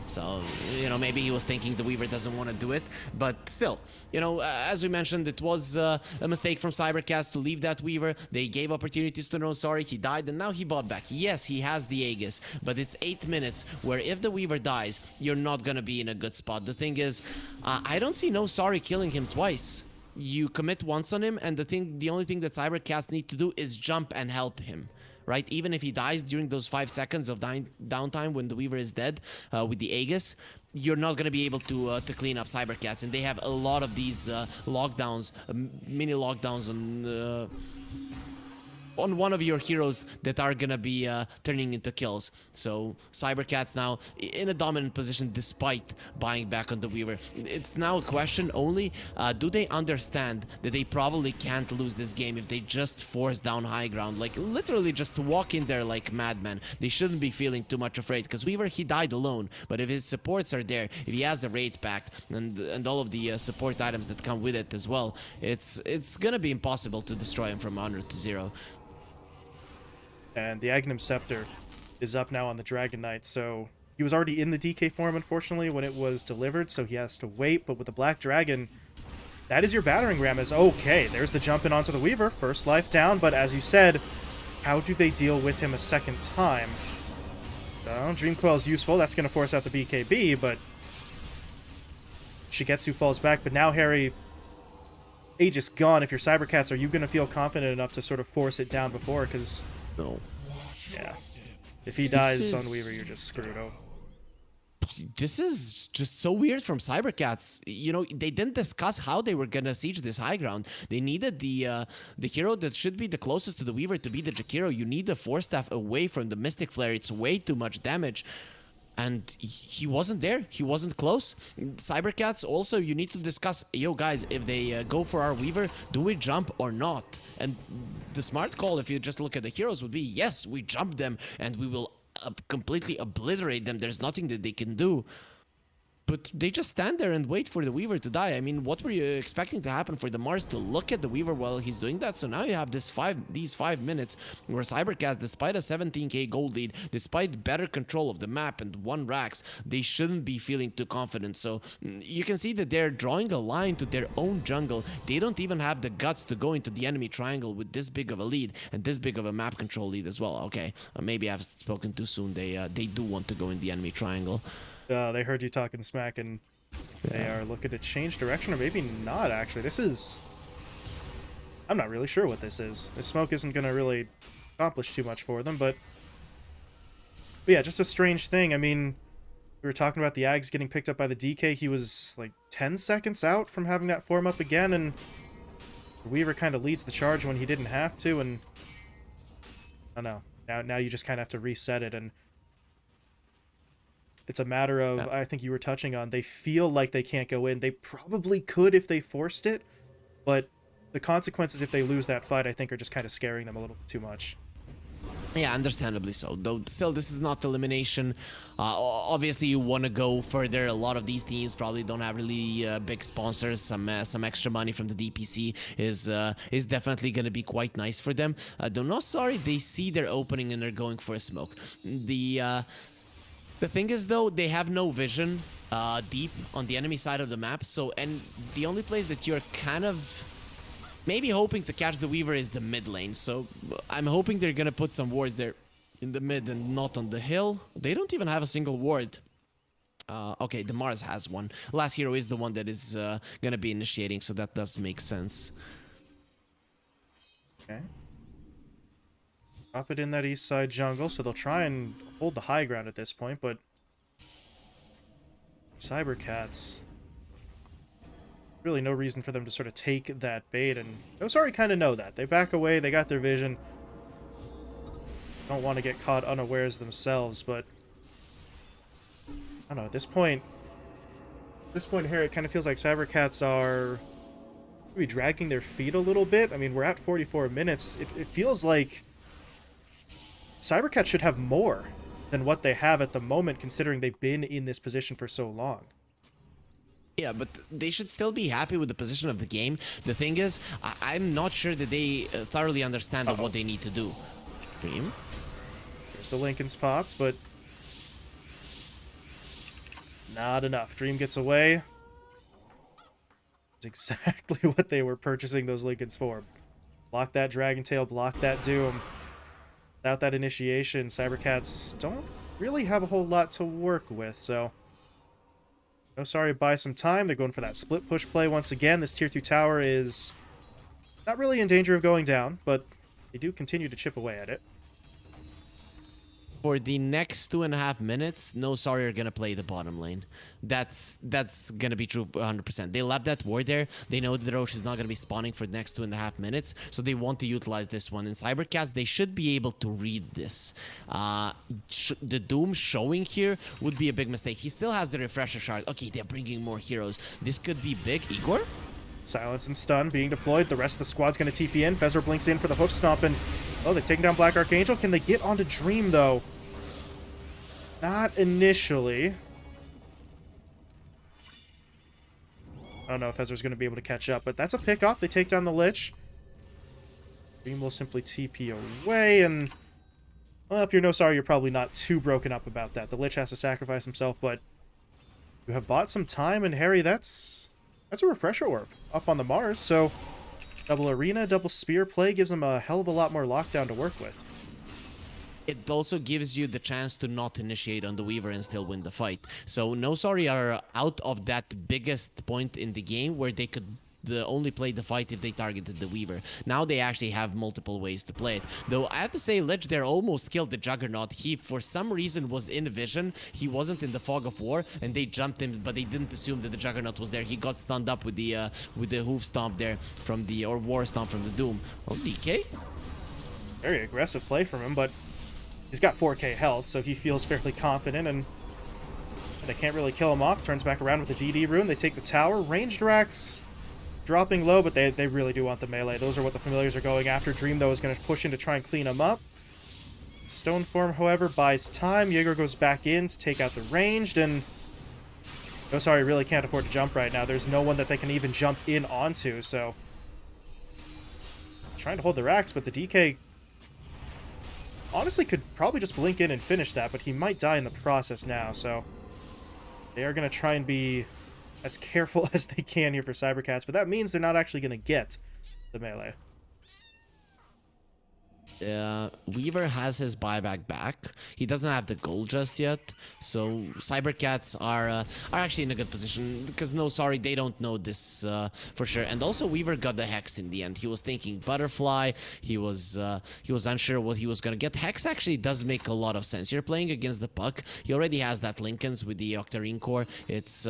So, you know, maybe he was thinking the Weaver doesn't want to do it. But still, you know, as we mentioned, it was a mistake from Cybercats to leave that Weaver. They gave opportunities to No Sorry. He died, and now he bought back. Yes, he has the Aegis, but it's 8 minutes where if the Weaver dies, you're not going to be in a good spot. The thing is, I don't see No Sorry killing him twice. You commit once on him, and the only thing that Cybercats need to do is jump and help him. Right, even if he dies during those 5 seconds of downtime when the Weaver is dead with the Aegis, you're not going to be able to clean up Cybercats, and they have a lot of these lockdowns, mini lockdowns on one of your heroes that are gonna be turning into kills. So Cybercats now in a dominant position despite buying back on the Weaver. It's now a question only, do they understand that they probably can't lose this game if they just force down high ground, like literally just walk in there like madmen? They shouldn't be feeling too much afraid, because Weaver, he died alone, but if his supports are there, if he has the Wraith Pact and all of the support items that come with it as well, it's gonna be impossible to destroy him from 100 to 0. And the Aghanim Scepter is up now on the Dragon Knight, so he was already in the DK form, unfortunately, when it was delivered, so he has to wait. But with the Black Dragon, that is your battering ram. Is okay, there's the jump in onto the Weaver. First life down, but as you said, how do they deal with him a second time? Dream Coil's useful. That's going to force out the BKB, but Shigetsu falls back. But now, Harry, Aegis gone. If you're Cybercats, are you going to feel confident enough to sort of force it down before? Because no. Yeah. If he dies on Weaver, you're just screwed. Oh. This is just so weird from Cybercats. You know, they didn't discuss how they were gonna siege this high ground. They needed the hero that should be the closest to the Weaver to be the Jakiro. You need the Force Staff away from the Mystic Flare. It's way too much damage. And he wasn't there. He wasn't close. Cybercats, also, you need to discuss, yo, guys, if they go for our Weaver, do we jump or not? And the smart call, if you just look at the heroes, would be, yes, we jump them, and we will completely obliterate them. There's nothing that they can do. But they just stand there and wait for the Weaver to die. I mean, what were you expecting to happen for the Mars to look at the Weaver while he's doing that? So now you have these 5 minutes where Cybercats, despite a 17k gold lead, despite better control of the map and 1 Rax, they shouldn't be feeling too confident. So you can see that they're drawing a line to their own jungle. They don't even have the guts to go into the enemy triangle with this big of a lead and this big of a map control lead as well. Okay, maybe I've spoken too soon. They do want to go in the enemy triangle. They heard you talking smack, and they are looking to change direction, or maybe not, actually. This is... I'm not really sure what this is. This smoke isn't going to really accomplish too much for them, but yeah, just a strange thing. I mean, we were talking about the Ags getting picked up by the DK. He was, like, 10 seconds out from having that form up again, and Weaver kind of leads the charge when he didn't have to, and I don't know. Now you just kind of have to reset it, and It's a matter of, Yeah. I think you were touching on, they feel like they can't go in. They probably could if they forced it, but the consequences if they lose that fight, I think, are just kind of scaring them a little bit too much. Yeah, understandably so. Though still, this is not elimination. Obviously, you want to go further. A lot of these teams probably don't have really big sponsors. Some extra money from the DPC is definitely going to be quite nice for them. Though not sorry, they see their opening and they're going for a smoke. The thing is, though, they have no vision deep on the enemy side of the map. So, and the only place that you're kind of maybe hoping to catch the Weaver is the mid lane. So I'm hoping they're gonna put some wards there in the mid and not on the hill. They don't even have a single ward. Okay, the Mars has one. Last hero is the one that is gonna be initiating, so that does make sense. Okay. Drop it in that east side jungle, so they'll try and hold the high ground at this point, but Cybercats, really no reason for them to sort of take that bait, and Osari kind of know that. They back away, they got their vision. Don't want to get caught unawares themselves, but I don't know, at this point here, it kind of feels like Cybercats are maybe dragging their feet a little bit. I mean, we're at 44 minutes. It feels like Cybercats should have more than what they have at the moment, considering they've been in this position for so long. Yeah, but they should still be happy with the position of the game. The thing is, I'm not sure that they thoroughly understand what they need to do. Dream? There's the Lincoln's popped, but not enough. Dream gets away. It's exactly what they were purchasing those Lincolns for. Block that Dragon Tail, block that Doom. Without that initiation, Cybercats don't really have a whole lot to work with, so no sorry, buy some time. They're going for that split push play once again. This tier 2 tower is not really in danger of going down, but they do continue to chip away at it. For the next 2.5 minutes, no sorry are gonna play the bottom lane. That's gonna be true 100%. They left that ward there. They know that the Roche is not gonna be spawning for the next 2.5 minutes, so they want to utilize this one. In Cybercats, they should be able to read this. The Doom showing here would be a big mistake. He still has the refresher shard. Okay, they're bringing more heroes. This could be big. Igor? Silence and stun being deployed. The rest of the squad's going to TP in. Fezzer blinks in for the hoof stomp, and oh, they're taking down Black Archangel. Can they get onto Dream, though? Not initially. I don't know if Fezzer's going to be able to catch up, but that's a pick off. They take down the Lich. Dream will simply TP away, and well, if you're no sorry, you're probably not too broken up about that. The Lich has to sacrifice himself, but you have bought some time, and Harry, that's a refresher orb up on the Mars, so double arena, double spear play gives them a hell of a lot more lockdown to work with. It also gives you the chance to not initiate on the Weaver and still win the fight. So no sorry are out of that biggest point in the game where they could only play the fight if they targeted the Weaver. Now they actually have multiple ways to play it. Though I have to say, Lich there almost killed the Juggernaut. He, for some reason, was in vision. He wasn't in the fog of war, and they jumped him, but they didn't assume that the Juggernaut was there. He got stunned up with the hoof stomp there from the, or war stomp from the Doom. Oh, DK? Very aggressive play from him, but he's got 4k health, so he feels fairly confident, and they can't really kill him off. Turns back around with the DD rune. They take the tower. Ranged Racks dropping low, but they really do want the melee. Those are what the familiars are going after. Dream, though, is going to push in to try and clean him up. Stoneform, however, buys time. Jaeger goes back in to take out the ranged, and oh, sorry, really can't afford to jump right now. There's no one that they can even jump in onto, so trying to hold the racks, but the DK honestly could probably just blink in and finish that, but he might die in the process now, so they are going to try and be as careful as they can here for Cybercats, but that means they're not actually going to get the melee. Weaver has his buyback back. He doesn't have the gold just yet, so Cybercats are actually in a good position because no, sorry, they don't know this for sure. And also Weaver got the Hex in the end. He was thinking Butterfly. He was unsure what he was gonna get. Hex actually does make a lot of sense. You're playing against the Puck. He already has that Lincoln's with the Octarine core. It's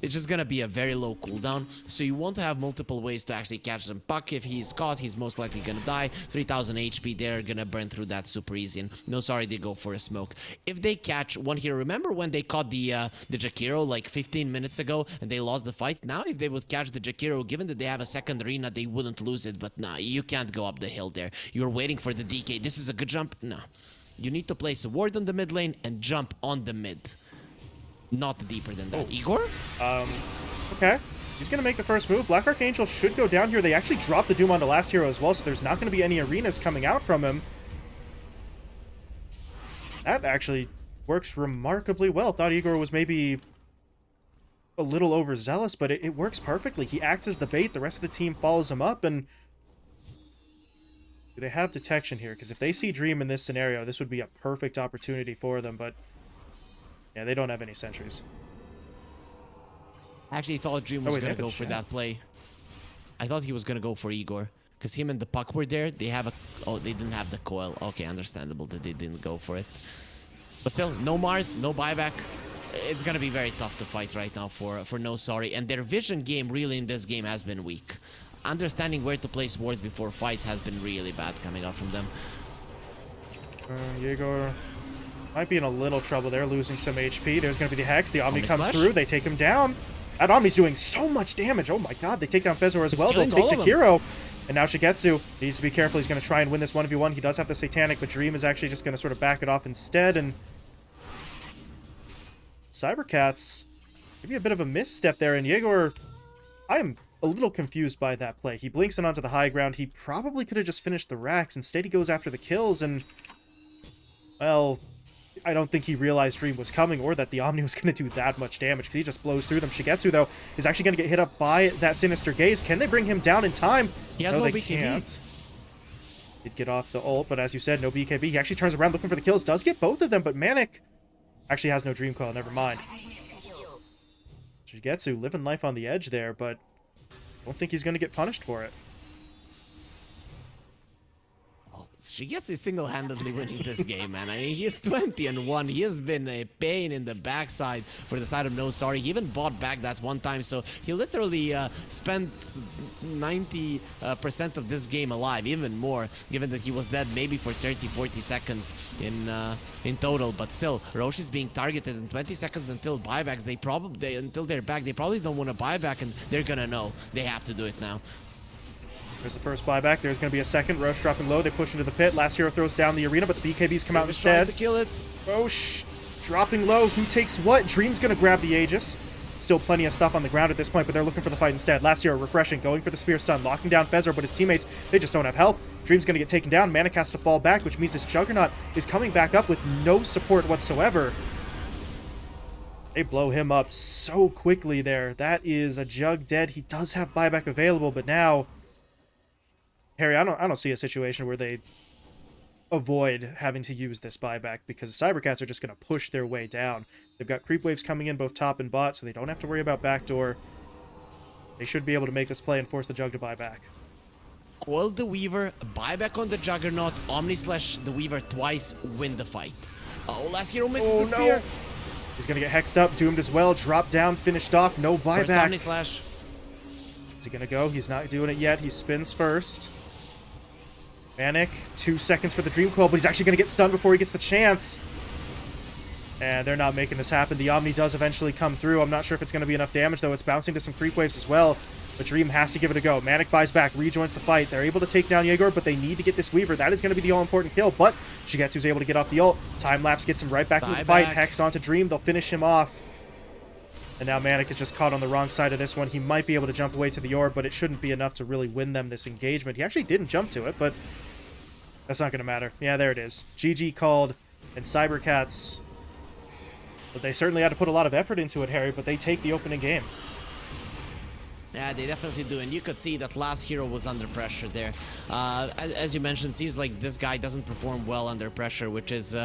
just gonna be a very low cooldown, so you want to have multiple ways to actually catch them. Puck, if he's caught, he's most likely gonna die. 3000 HP there. they're gonna burn through that super easy. And no, sorry, they go for a smoke. If they catch one hero, remember when they caught the Jakiro like 15 minutes ago and they lost the fight? Now if they would catch the Jakiro, given that they have a second arena, they wouldn't lose it. But nah, you can't go up the hill there. You're waiting for the DK. This is a good jump. No, you need to place a ward on the mid lane and jump on the mid. Not deeper than that. Igor? Okay. He's going to make the first move. Black Archangel should go down here. They actually dropped the Doom on the last hero as well, so there's not going to be any arenas coming out from him. That actually works remarkably well. Thought Igor was maybe a little overzealous, but it works perfectly. He acts as the bait. The rest of the team follows him up, and do they have detection here? Because if they see Dream in this scenario, this would be a perfect opportunity for them, but yeah, they don't have any sentries. I actually thought Dream was going to go for that play. I thought he was going to go for Igor. Because him and the Puck were there. They have a... Oh, they didn't have the coil. Okay, understandable that they didn't go for it. But still, no Mars, no buyback. It's going to be very tough to fight right now for No Sorry. And their vision game really in this game has been weak. Understanding where to place wards before fights has been really bad coming out from them. Igor might be in a little trouble there, losing some HP. There's going to be the Hex. The Omni comes Slash. through. They take him down. That Omni's doing so much damage. Oh my god, they take down Fezor as well. They'll take Jakiro. And now Shigetsu needs to be careful. He's going to try and win this 1v1. He does have the Satanic, but Dream is actually just going to sort of back it off instead. And Cybercats, maybe a bit of a misstep there. And Yegor, I am a little confused by that play. He blinks it onto the high ground. He probably could have just finished the racks. Instead, he goes after the kills. And, well, I don't think he realized Dream was coming or that the Omni was going to do that much damage because he just blows through them. Shigetsu, though, is actually going to get hit up by that Sinister Gaze. Can they bring him down in time? He has no, no they BKB. can't. He'd get off the ult, but as you said, no BKB. He actually turns around looking for the kills. Does get both of them, but Manic actually has no Dream Coil. Never mind. Shigetsu living life on the edge there, but I don't think he's going to get punished for it. Shigetsu single-handedly winning this game, man. I mean, he's 20-1. He has been a pain in the backside for the side of No Sorry. He even bought back that one time, so he literally spent 90% of this game alive, even more, given that he was dead maybe for 30-40 seconds in total. But still, Roche is being targeted in 20 seconds until buybacks. Until they're back, they probably don't want to buy back, and they're gonna know they have to do it now. There's the first buyback. There's going to be a second. Roche dropping low. They push into the pit. Last hero throws down the arena, but the BKBs come out instead. To kill it. Roche dropping low. Who takes what? Dream's going to grab the Aegis. Still plenty of stuff on the ground at this point, but they're looking for the fight instead. Last hero refreshing, going for the spear stun, locking down Fezor, but his teammates, they just don't have help. Dream's going to get taken down. Manic has to fall back, which means this Juggernaut is coming back up with no support whatsoever. They blow him up so quickly there. That is a Jug dead. He does have buyback available, but now... Harry, I don't see a situation where they avoid having to use this buyback because Cybercats are just going to push their way down. They've got creep waves coming in both top and bot, so they don't have to worry about backdoor. They should be able to make this play and force the Jug to buy back. Coil the Weaver, buyback on the Juggernaut, Omni slash the Weaver twice, win the fight. Oh, last hero misses the spear. He's going to get hexed up, doomed as well, dropped down, finished off, no buyback. First Omni slash. Is he going to go? He's not doing it yet. He spins first. Manic, 2 seconds for the Dream Coil, but he's actually going to get stunned before he gets the chance. And they're not making this happen. The Omni does eventually come through. I'm not sure if it's going to be enough damage, though. It's bouncing to some creep waves as well. But Dream has to give it a go. Manic buys back, rejoins the fight. They're able to take down Yegor, but they need to get this Weaver. That is going to be the all-important kill, but Shigetsu's able to get off the ult. Time-lapse gets him right back into the fight. Hex onto Dream. They'll finish him off. And now Manic is just caught on the wrong side of this one. He might be able to jump away to the orb, but it shouldn't be enough to really win them this engagement. He actually didn't jump to it, but that's not going to matter. Yeah, there it is. GG called, and Cybercats... But they certainly had to put a lot of effort into it, Harry, but they take the opening game. Yeah, they definitely do, and you could see that last hero was under pressure there. As you mentioned, seems like this guy doesn't perform well under pressure, which is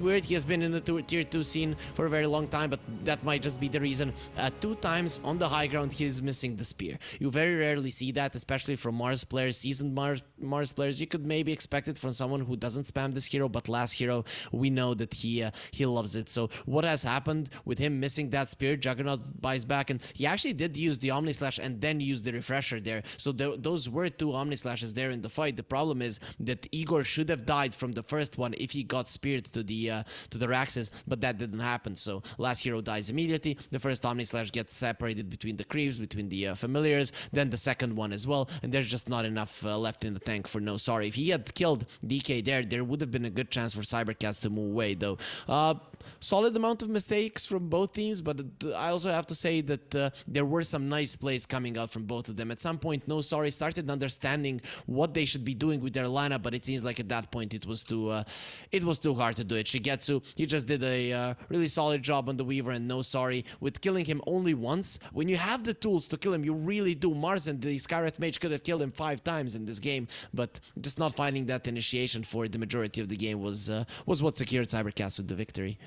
weird. He has been in the tier 2 scene for a very long time, but that might just be the reason. 2 times on the high ground, he's missing the spear. You very rarely see that, especially from Mars players, seasoned Mars players. You could maybe expect it from someone who doesn't spam this hero, but last hero, we know that he loves it. So what has happened with him missing that spear? Juggernaut buys back, and he actually did use the Omni Slash and then use the refresher there. So those were two Omni Slashes there in the fight. The problem is that Igor should have died from the first one if he got speared to the Raxes, but that didn't happen. So last hero dies immediately. The first Omni Slash gets separated between the creeps, between the familiars, then the second one as well, and there's just not enough left in the tank for No Sorry. If he had killed DK there would have been a good chance for Cybercats to move away, though. Solid amount of mistakes from both teams, but I also have to say that there were some nice plays coming out from both of them. At some point, No Sorry started understanding what they should be doing with their lineup, but it seems like at that point it was too hard to do it. Shigetsu, he just did a really solid job on the Weaver, and No Sorry with killing him only once. When you have the tools to kill him, you really do. Mars and the Skyrat Mage could have killed him 5 times in this game, but just not finding that initiation for the majority of the game was what secured Cybercats with the victory.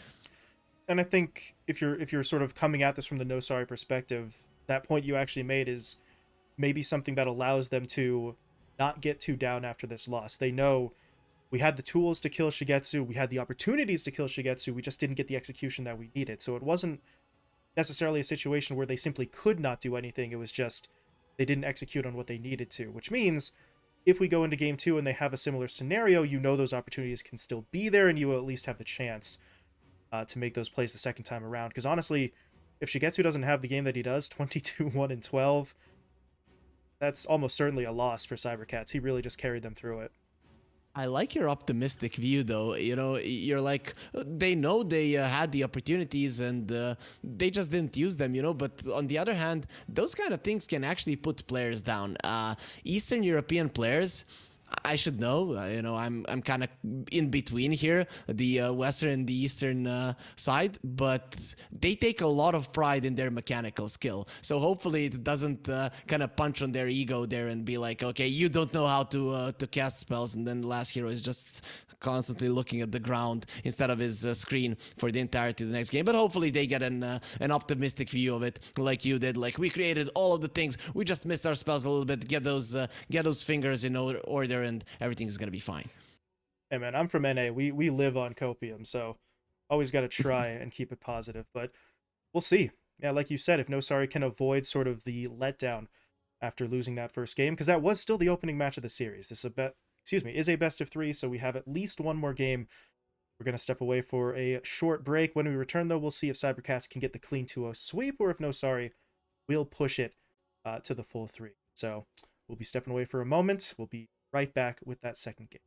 And I think if you're sort of coming at this from the No Sorry perspective, that point you actually made is maybe something that allows them to not get too down after this loss. They know we had the tools to kill Shigetsu, we had the opportunities to kill Shigetsu, we just didn't get the execution that we needed. So it wasn't necessarily a situation where they simply could not do anything, it was just they didn't execute on what they needed to, which means if we go into game 2 and they have a similar scenario, you know those opportunities can still be there and you will at least have the chance to make those plays the second time around. Because honestly, if Shigetsu doesn't have the game that he does, 22-1-12, that's almost certainly a loss for Cybercats. He really just carried them through it. I like your optimistic view, though. You know, you're like, they know they had the opportunities and they just didn't use them, you know. But on the other hand, those kind of things can actually put players down. Eastern European players, I should know. You know, I'm kind of in between here, the Western and the Eastern side, but they take a lot of pride in their mechanical skill. So hopefully it doesn't kind of punch on their ego there and be like, okay, you don't know how to cast spells, and then the last hero is just constantly looking at the ground instead of his screen for the entirety of the next game. But hopefully they get an optimistic view of it, like you did. Like, we created all of the things, we just missed our spells a little bit. Get those fingers in order, and everything is gonna be fine. Hey man, I'm from NA. We live on copium, so always got to try and keep it positive. But we'll see. Yeah, like you said, if No Sorry can avoid sort of the letdown after losing that first game, because that was still the opening match of the series. This is a best of 3, so we have at least one more game. We're going to step away for a short break. When we return, though, we'll see if Cybercats can get the clean 2-0 sweep, or if No Sorry will push it to the full 3. So we'll be stepping away for a moment. We'll be right back with that second game.